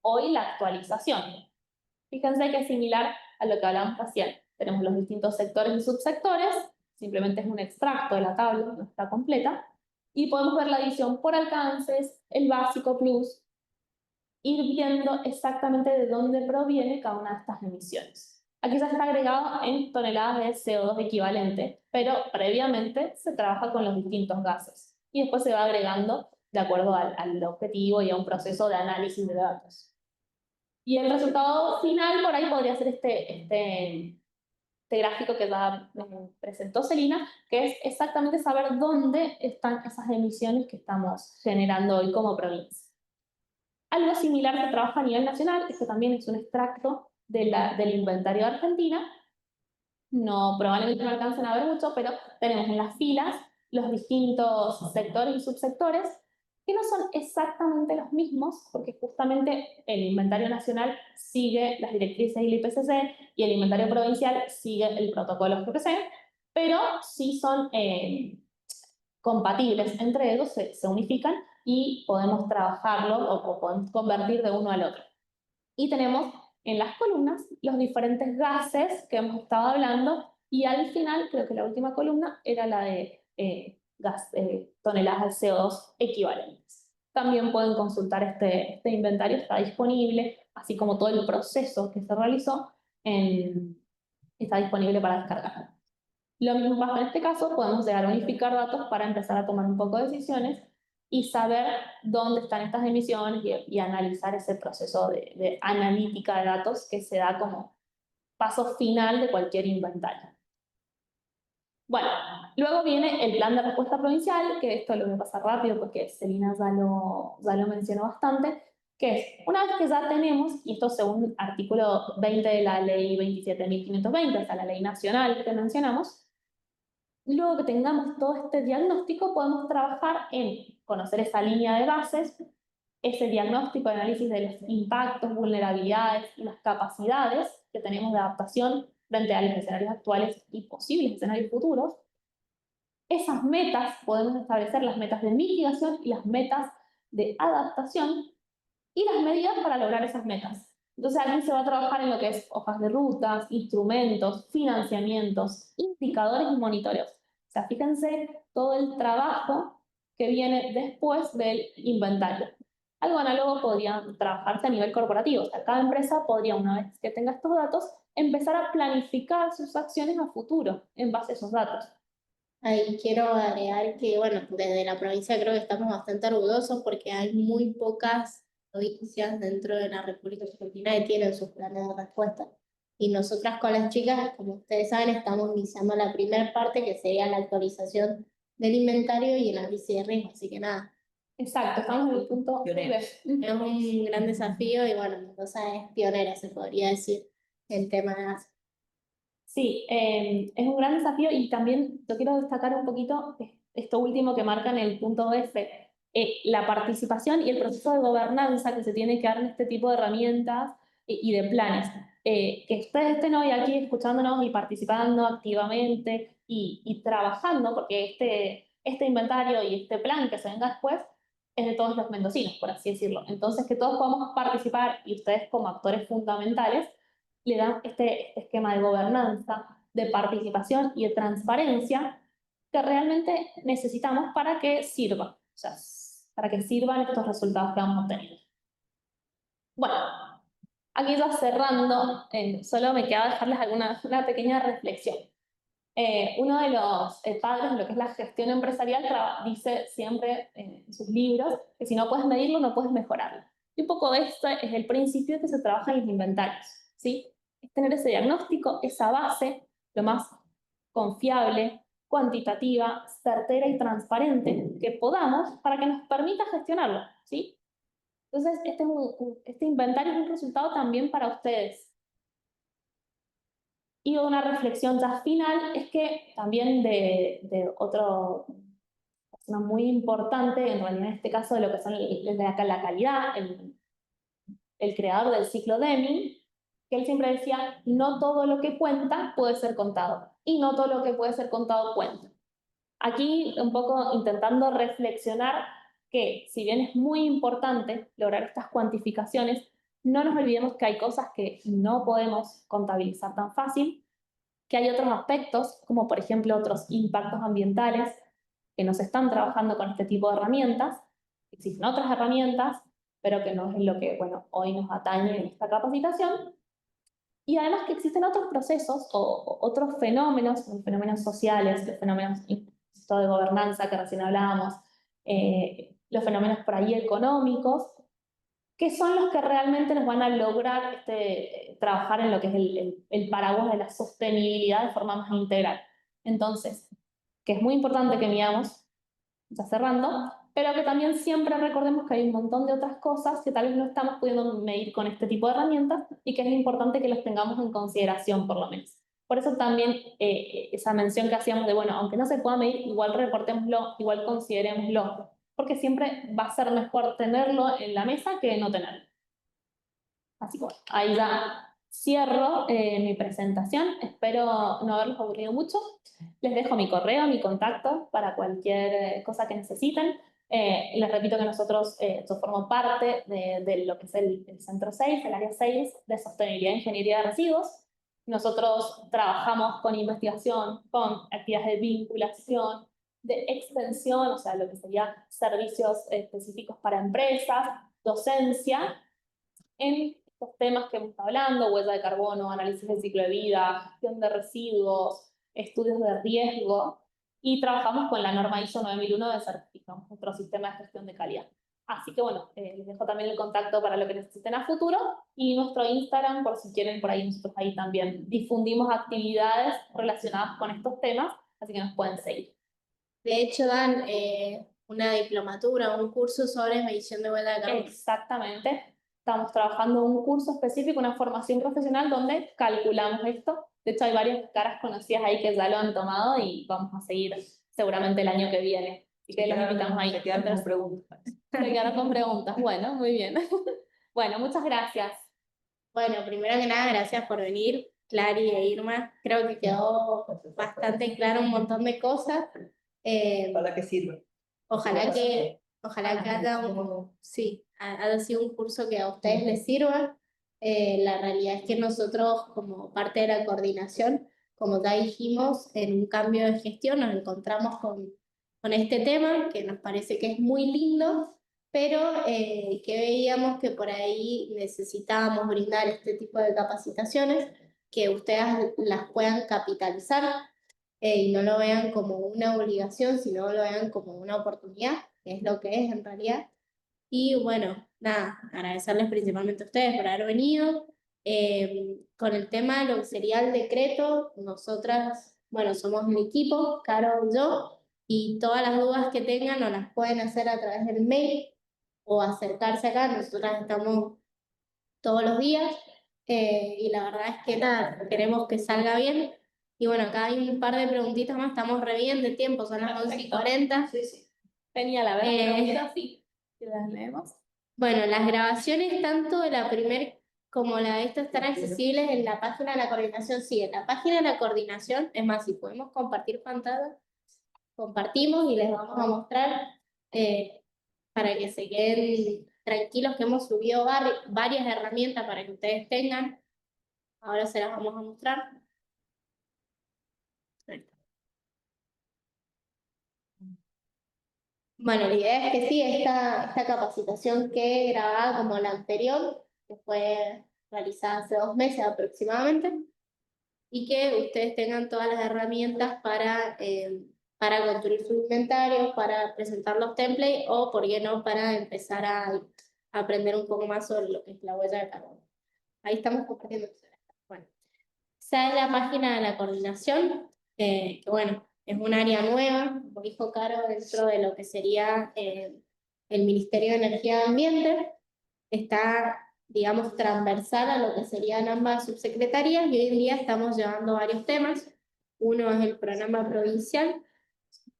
hoy la actualización. Fíjense que es similar a lo que hablamos recién. Tenemos los distintos sectores y subsectores, simplemente es un extracto de la tabla, no está completa, y podemos ver la división por alcances, el básico plus, ir viendo exactamente de dónde proviene cada una de estas emisiones. Aquí ya está agregado en toneladas de CO2 equivalente, pero previamente se trabaja con los distintos gases y después se va agregando de acuerdo al objetivo y a un proceso de análisis de datos. Y el resultado final por ahí podría ser este gráfico que ya presentó Celina, que es exactamente saber dónde están esas emisiones que estamos generando hoy como provincia. Algo similar se trabaja a nivel nacional, este también es un extracto del inventario de Argentina. No, probablemente no alcancen a ver mucho, pero tenemos en las filas los distintos sectores y subsectores que no son exactamente los mismos, porque justamente el inventario nacional sigue las directrices del IPCC y el inventario provincial sigue el protocolo GPC, pero sí son compatibles entre ellos, se unifican y podemos trabajarlo o podemos convertir de uno al otro. Y tenemos en las columnas los diferentes gases que hemos estado hablando y al final, creo que la última columna era la de toneladas de CO2 equivalentes. También pueden consultar este inventario, está disponible, así como todo el proceso que se realizó está disponible para descargar. Lo mismo pasa en este caso, podemos llegar a unificar datos para empezar a tomar un poco de decisiones y saber dónde están estas emisiones y analizar ese proceso de analítica de datos que se da como paso final de cualquier inventario. Bueno, luego viene el plan de respuesta provincial, que esto lo voy a pasar rápido porque Celina ya lo mencionó bastante, que es, una vez que ya tenemos, y esto según el artículo 20 de la ley 27.520, o sea, la ley nacional que mencionamos, luego que tengamos todo este diagnóstico, podemos trabajar en conocer esa línea de bases, ese diagnóstico de análisis de los impactos, vulnerabilidades y las capacidades que tenemos de adaptación frente a los escenarios actuales y posibles escenarios futuros. Esas metas, podemos establecer las metas de mitigación y las metas de adaptación y las medidas para lograr esas metas. Entonces aquí se va a trabajar en lo que es hojas de rutas, instrumentos, financiamientos, indicadores y monitoreos. O sea, fíjense todo el trabajo que viene después del inventario. Algo análogo podría trabajarse a nivel corporativo. O sea, cada empresa podría, una vez que tenga estos datos, empezar a planificar sus acciones a futuro en base a esos datos. Ahí quiero agregar que, bueno, desde la provincia creo que estamos bastante orgullosos porque hay muy pocas provincias dentro de la República Argentina que tienen sus planes de respuesta. Y nosotras con las chicas, como ustedes saben, estamos iniciando la primera parte que sería la actualización del inventario y el análisis de riesgo. Así que nada, Exacto, estamos en el punto Pionero. es un gran desafío y bueno, Mendoza es pionera, se podría decir, en tema de gas. Sí, es un gran desafío y también yo quiero destacar un poquito esto último que marca en el punto F, la participación y el proceso de gobernanza que se tiene que dar en este tipo de herramientas y de planes. Que ustedes estén hoy aquí escuchándonos y participando activamente y trabajando, porque este inventario y este plan que se venga después es de todos los mendocinos, por así decirlo. Entonces, que todos podamos participar y ustedes como actores fundamentales le dan este esquema de gobernanza, de participación y de transparencia que realmente necesitamos para que sirva, o sea, para que sirvan estos resultados que vamos a obtener. Bueno, aquí ya cerrando, solo me queda dejarles una pequeña reflexión. Uno de los padres de lo que es la gestión empresarial dice siempre en sus libros que si no puedes medirlo, no puedes mejorarlo. Y un poco de esto es el principio que se trabaja en los inventarios, ¿sí? Es tener ese diagnóstico, esa base, lo más confiable, cuantitativa, certera y transparente que podamos para que nos permita gestionarlo, ¿sí? Entonces, este inventario es un resultado también para ustedes. Y una reflexión ya final es que también de otro persona muy importante, en realidad en este caso de lo que son la calidad, el creador del ciclo Deming, que él siempre decía, no todo lo que cuenta puede ser contado, y no todo lo que puede ser contado cuenta. Aquí un poco intentando reflexionar que si bien es muy importante lograr estas cuantificaciones, no nos olvidemos que hay cosas que no podemos contabilizar tan fácil, que hay otros aspectos, como por ejemplo otros impactos ambientales, que no se están trabajando con este tipo de herramientas. Existen otras herramientas, pero que no es lo que, bueno, hoy nos atañe en esta capacitación. Y además que existen otros procesos o otros fenómenos, los fenómenos sociales, los fenómenos de gobernanza que recién hablábamos, los fenómenos por ahí económicos, que son los que realmente nos van a lograr trabajar en lo que es el paraguas de la sostenibilidad de forma más integral. Entonces, que es muy importante que midamos, ya cerrando, pero que también siempre recordemos que hay un montón de otras cosas que tal vez no estamos pudiendo medir con este tipo de herramientas y que es importante que las tengamos en consideración por lo menos. Por eso también esa mención que hacíamos de, bueno, aunque no se pueda medir, igual reportémoslo, igual considerémoslo, porque siempre va a ser mejor tenerlo en la mesa que no tenerlo. Así que bueno, ahí ya cierro mi presentación. Espero no haberlos aburrido mucho. Les dejo mi correo, mi contacto para cualquier cosa que necesiten. Les repito que nosotros, yo formo parte de lo que es el Centro 6, el área 6 de Sostenibilidad e Ingeniería de Residuos. Nosotros trabajamos con investigación, con actividades de vinculación, de extensión, o sea, lo que sería servicios específicos para empresas, docencia, en estos temas que hemos estado hablando, huella de carbono, análisis del ciclo de vida, gestión de residuos, estudios de riesgo, y trabajamos con la norma ISO 9001 de certificamos nuestro sistema de gestión de calidad. Así que bueno, les dejo también el contacto para lo que necesiten a futuro y nuestro Instagram, por si quieren, por ahí nosotros ahí también difundimos actividades relacionadas con estos temas, así que nos pueden seguir. De hecho, dan una diplomatura, un curso sobre medición de huella de carbono. Exactamente. Estamos trabajando un curso específico, una formación profesional donde calculamos esto. De hecho, hay varias caras conocidas ahí que ya lo han tomado y vamos a seguir seguramente el año que viene. Así que los invitamos ahí. Se quedaron con preguntas. Se quedaron con preguntas. Bueno, muy bien. Bueno, muchas gracias. Bueno, primero que nada, gracias por venir, Clary e Irma. Creo que quedó bastante claro un montón de cosas. ¿Para qué sirve? Ojalá que haya sido un curso que a ustedes les sirva. La realidad es que nosotros, como parte de la coordinación, como ya dijimos, en un cambio de gestión nos encontramos con este tema, que nos parece que es muy lindo, pero que veíamos que por ahí necesitábamos brindar este tipo de capacitaciones, que ustedes las puedan capitalizar y no lo vean como una obligación, sino lo vean como una oportunidad, que es lo que es en realidad. Y bueno, nada, agradecerles principalmente a ustedes por haber venido. Con el tema de lo que sería el decreto, nosotras, bueno, somos un equipo, Caro y yo, y todas las dudas que tengan nos las pueden hacer a través del mail o acercarse acá. Nosotras estamos todos los días y la verdad es que nada, queremos que salga bien. Y bueno, acá hay un par de preguntitas más, estamos re bien de tiempo, son las 11:40. Sí, sí. Tenía la verdad, preguntas, sí. ¿Que las leemos? Bueno, las grabaciones tanto de la primer como la de esta están accesibles en la página de la coordinación. Sí, en la página de la coordinación, es más, si podemos compartir pantalla, compartimos y les vamos a mostrar para que se queden tranquilos que hemos subido varias herramientas para que ustedes tengan. Ahora se las vamos a mostrar. Bueno, la idea es que sí, esta capacitación que grabada como la anterior, que fue realizada hace 2 meses aproximadamente, y que ustedes tengan todas las herramientas para construir su inventario, para presentar los templates o, por qué no, para empezar a aprender un poco más sobre lo que es la huella de carbono. Ahí estamos compartiendo. Bueno, esa es la página de la coordinación, que bueno, es un área nueva, como dijo Caro, dentro de lo que sería el Ministerio de Energía y Ambiente. Está, digamos, transversal a lo que serían ambas subsecretarías y hoy en día estamos llevando varios temas. Uno es el programa provincial.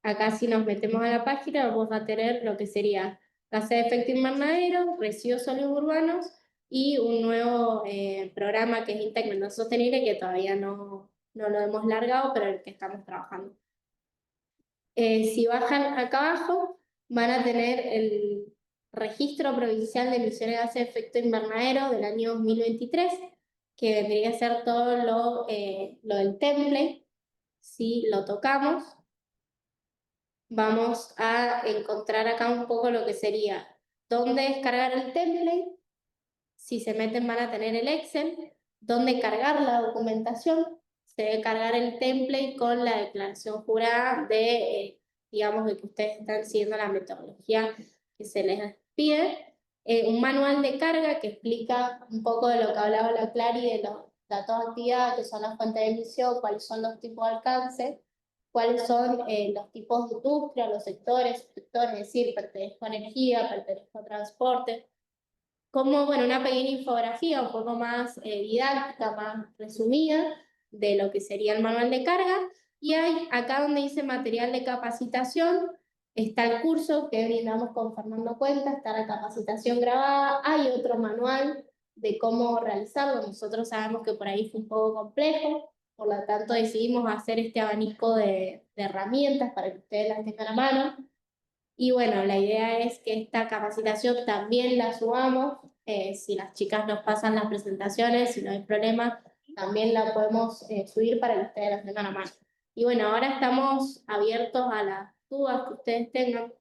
Acá si nos metemos a la página vamos a tener lo que sería gases de efecto invernadero, residuos sólidos urbanos y un nuevo programa que es Integración Sostenible que todavía no lo hemos largado, pero el que estamos trabajando. Si bajan acá abajo van a tener el Registro Provincial de Emisiones de Gases de Efecto Invernadero del año 2023, que vendría a ser todo lo del template. Si lo tocamos, vamos a encontrar acá un poco lo que sería dónde descargar el template. Si se meten van a tener el Excel, dónde cargar la documentación. Se debe cargar el template con la declaración jurada de, digamos, de que ustedes están siguiendo la metodología que se les pide. Un manual de carga que explica un poco de lo que hablaba la Clary, de los datos de actividad, que son las fuentes de emisión, cuáles son los tipos de alcance, cuáles son los tipos de industria, los sectores, es decir, pertenezco a energía, pertenezco a transporte. Como, bueno, una pequeña infografía un poco más didáctica, más resumida de lo que sería el manual de carga. Y hay acá donde dice material de capacitación, está el curso que brindamos con Fernando Cuenta, está la capacitación grabada, hay otro manual de cómo realizarlo. Nosotros sabemos que por ahí fue un poco complejo, por lo tanto decidimos hacer este abanico de herramientas para que ustedes las tengan a mano. Y bueno, la idea es que esta capacitación también la subamos. Si las chicas nos pasan las presentaciones, si no hay problema, también la podemos subir para que ustedes las tengan a mano. Y bueno, ahora estamos abiertos a las dudas que ustedes tengan.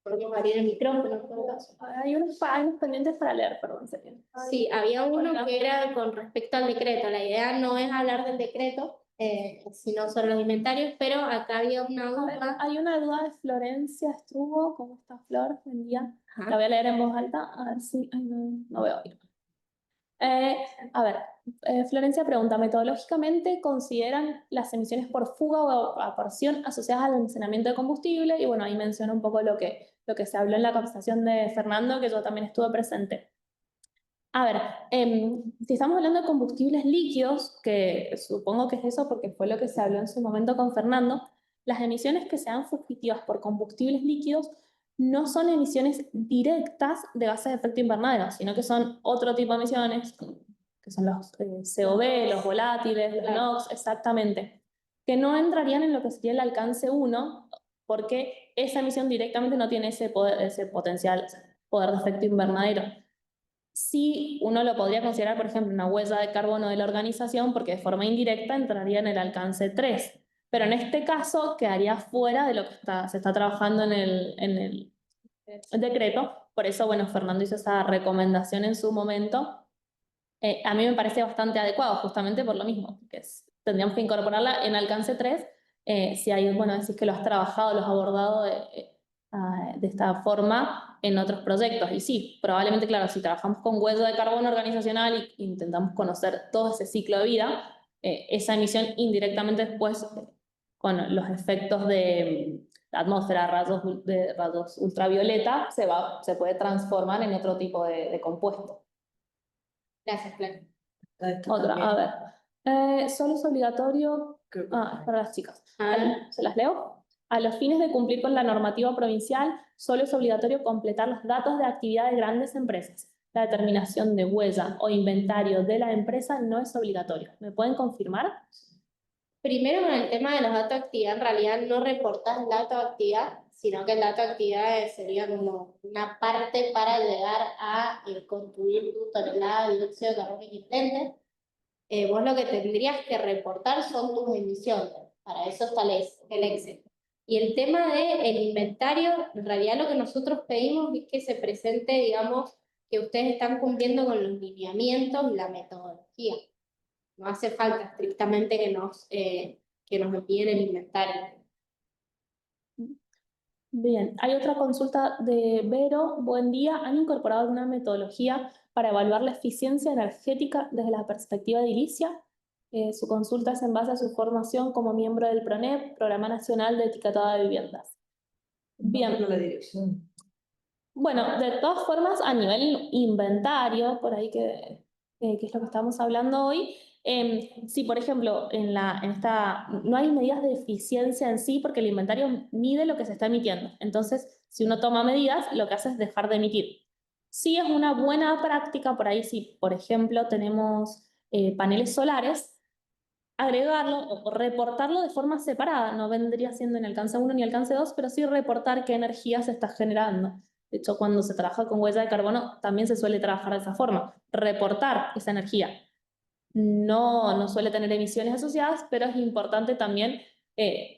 podemos abrir el micrófono en todo caso. Hay unos pendientes para leer, perdón, señor. Sí, había uno que era con respecto al decreto. La idea no es hablar del decreto, sino sobre los inventarios, pero acá había una A ver, duda. hay una duda de Florencia Estrugo. ¿Cómo está, Flor? Buen día. Ajá. La voy a leer en voz alta, a ver si... ay, no veo bien. A ver, Florencia pregunta, metodológicamente consideran las emisiones por fuga o evaporación asociadas al almacenamiento de combustible, y bueno, ahí menciona un poco lo que se habló en la capacitación de Fernando, que yo también estuve presente. A ver, si estamos hablando de combustibles líquidos, que supongo que es eso porque fue lo que se habló en su momento con Fernando, las emisiones que sean fugitivas por combustibles líquidos no son emisiones directas de gases de efecto invernadero, sino que son otro tipo de emisiones, que son los COB, los volátiles, los NOx, exactamente, que no entrarían en lo que sería el alcance 1, porque esa emisión directamente no tiene ese potencial poder de efecto invernadero. Sí, uno lo podría considerar, por ejemplo, una huella de carbono de la organización, porque de forma indirecta entraría en el alcance 3. Pero en este caso quedaría fuera de lo que se está trabajando en el decreto. Por eso, bueno, Fernando hizo esa recomendación en su momento. A mí me parece bastante adecuado, justamente por lo mismo, que tendríamos que incorporarla en alcance 3. Si hay, bueno, decís que lo has trabajado, lo has abordado de esta forma en otros proyectos. Y sí, probablemente, claro, si trabajamos con huella de carbono organizacional e intentamos conocer todo ese ciclo de vida, esa emisión indirectamente después, con los efectos de la atmósfera, rayos ultravioleta, se puede transformar en otro tipo de compuesto. Gracias, Clara. Otra, a ver. Solo es obligatorio. Creo que Es para las chicas. A ver. ¿Se las leo? A los fines de cumplir con la normativa provincial, solo es obligatorio completar los datos de actividad de grandes empresas. La determinación de huella o inventario de la empresa no es obligatorio. ¿Me pueden confirmar? Primero, con el tema de los datos de actividad, en realidad no reportás el dato de actividad, sino que el dato de actividad sería como una parte para llegar a construir tu tonelada de dióxido de carbono equivalente. Vos lo que tendrías que reportar son tus emisiones. Para eso está el Excel. Y el tema del inventario, en realidad lo que nosotros pedimos es que se presente, digamos, que ustedes están cumpliendo con los lineamientos y la metodología. No hace falta estrictamente que nos envíen el inventario. Bien, hay otra consulta de Vero. Buen día. ¿Han incorporado alguna metodología para evaluar la eficiencia energética desde la perspectiva de edilicia? Su consulta es en base a su formación como miembro del PRONEP, Programa Nacional de Etiquetado de Viviendas. Bien. La dirección. Bueno, de todas formas, a nivel inventario, por ahí que es lo que estamos hablando hoy, si por ejemplo no hay medidas de eficiencia en sí, porque el inventario mide lo que se está emitiendo. Entonces, si uno toma medidas, lo que hace es dejar de emitir. Sí es una buena práctica, por ahí si, por ejemplo, tenemos paneles solares, agregarlo o reportarlo de forma separada. No vendría siendo en alcance 1 ni alcance 2, pero sí reportar qué energía se está generando. De hecho, cuando se trabaja con huella de carbono, también se suele trabajar de esa forma, reportar esa energía. No suele tener emisiones asociadas, pero es importante también,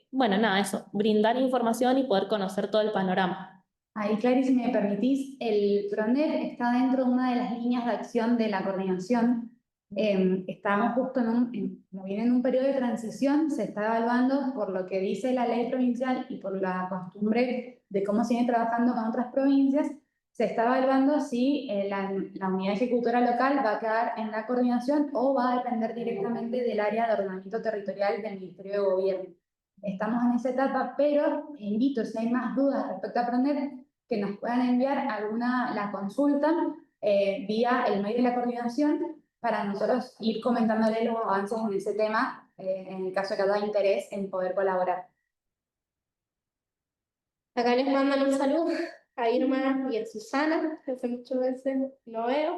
bueno, nada, eso, brindar información y poder conocer todo el panorama. Ahí, Clary, si me permitís, el PRONEP está dentro de una de las líneas de acción de la coordinación. Estamos justo como viene en un periodo de transición, se está evaluando por lo que dice la ley provincial y por la costumbre de cómo se viene trabajando con otras provincias, se está evaluando si la unidad ejecutora local va a quedar en la coordinación o va a depender directamente del área de ordenamiento territorial del Ministerio de Gobierno. Estamos en esa etapa, pero invito, si hay más dudas respecto a PRONEP, que nos puedan enviar la consulta vía el mail de la coordinación para nosotros ir comentándole los avances en ese tema, en el caso de que haya interés en poder colaborar. Acá les mandan un saludo a Irma y a Susana, que hace muchas veces no veo.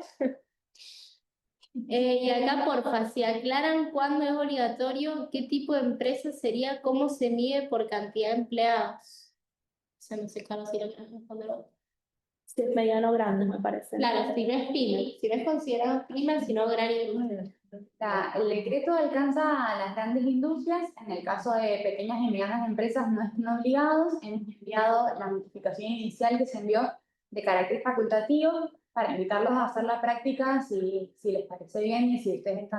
Y acá, porfa, si aclaran cuándo es obligatorio, qué tipo de empresa sería, cómo se mide por cantidad de empleados. O sea, no sé, claro, si lo quieren responder. Si es mediano o grande, me parece. Claro, si no es pyme, si no es considerado pyme, sino gran industria. El decreto alcanza a las grandes industrias. En el caso de pequeñas y medianas empresas no están obligados. Hemos enviado la notificación inicial que se envió de carácter facultativo para invitarlos a hacer la práctica si les parece bien y si ustedes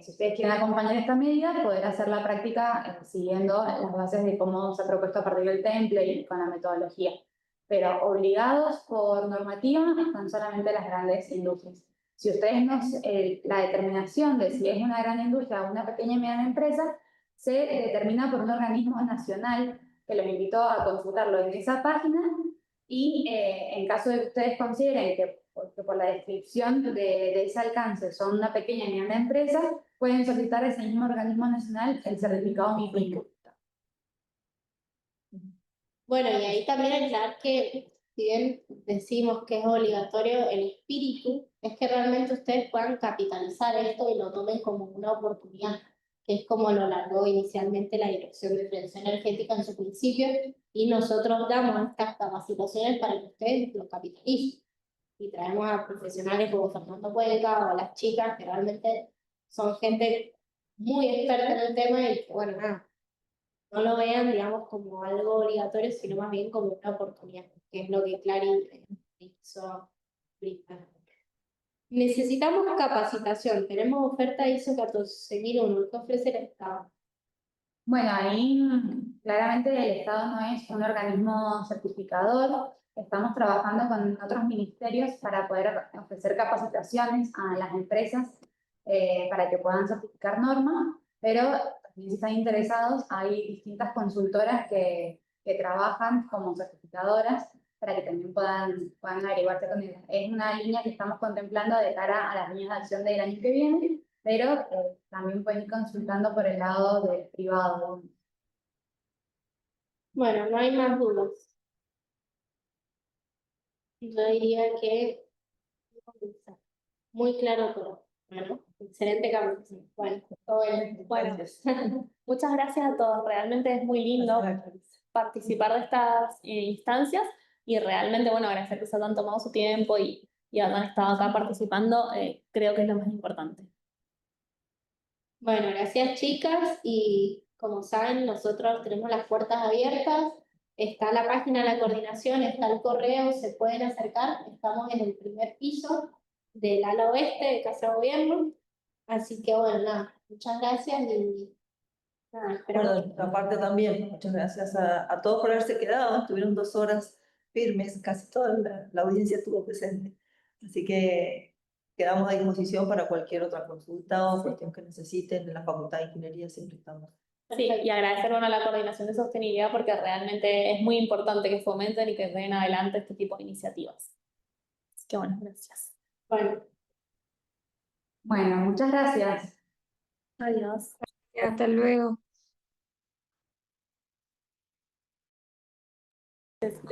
si ustedes quieren acompañar esta medida, poder hacer la práctica siguiendo las bases de cómo se ha propuesto a partir del template y con la metodología. Pero obligados por normativa están solamente las grandes industrias. Si ustedes la determinación de si es una gran industria o una pequeña y mediana empresa se determina por un organismo nacional que los invitó a consultarlo en esa página y en caso de que ustedes consideren que por la descripción de ese alcance son una pequeña y mediana empresa, pueden solicitar a ese mismo organismo nacional el certificado MIPYME. Bueno, y ahí también aclarar que, si bien decimos que es obligatorio, el espíritu es que realmente ustedes puedan capitalizar esto y lo tomen como una oportunidad, que es como lo largó inicialmente la Dirección de Prevención Energética en su principio, y nosotros damos estas capacitaciones para que ustedes lo capitalicen. Y traemos a profesionales como Fernando Cuenca o a las chicas que realmente son gente muy experta en el tema y que, bueno, nada, no lo vean, digamos, como algo obligatorio, sino más bien como una oportunidad, que es lo que Clary hizo brindar. Necesitamos capacitación. Tenemos oferta ISO 14001 que ofrece el Estado. Bueno, ahí claramente el Estado no es un organismo certificador. Estamos trabajando con otros ministerios para poder ofrecer capacitaciones a las empresas para que puedan certificar normas, pero también si están interesados, hay distintas consultoras que trabajan como certificadoras para que también puedan averiguarse con ellas. Es una línea que estamos contemplando de cara a las líneas de acción del año que viene, pero también pueden ir consultando por el lado del privado. Bueno, no hay más dudas. Yo diría que muy claro todo. Bueno, excelente capacitación. Bueno, Bueno, muchas gracias a todos. Realmente es muy lindo participar de estas instancias y realmente, bueno, agradecer que se hayan tomado su tiempo y hayan estado acá participando. Creo que es lo más importante. Bueno, gracias chicas y como saben nosotros tenemos las puertas abiertas, está la página de la coordinación, está el correo, se pueden acercar, estamos en el primer piso del ala oeste de Casa de Gobierno, así que bueno, nada, muchas gracias y nada, Bueno, esperamos. de nuestra parte también, muchas gracias a todos por haberse quedado, estuvieron 2 horas firmes, casi toda la audiencia estuvo presente, así que quedamos a disposición para cualquier otra consulta o cuestión que necesiten. En la Facultad de Ingeniería siempre estamos. Sí, y agradecer bueno, a la Coordinación de Sostenibilidad porque realmente es muy importante que fomenten y que den adelante este tipo de iniciativas. Así que bueno, gracias. Bueno, muchas gracias. Adiós. Hasta luego.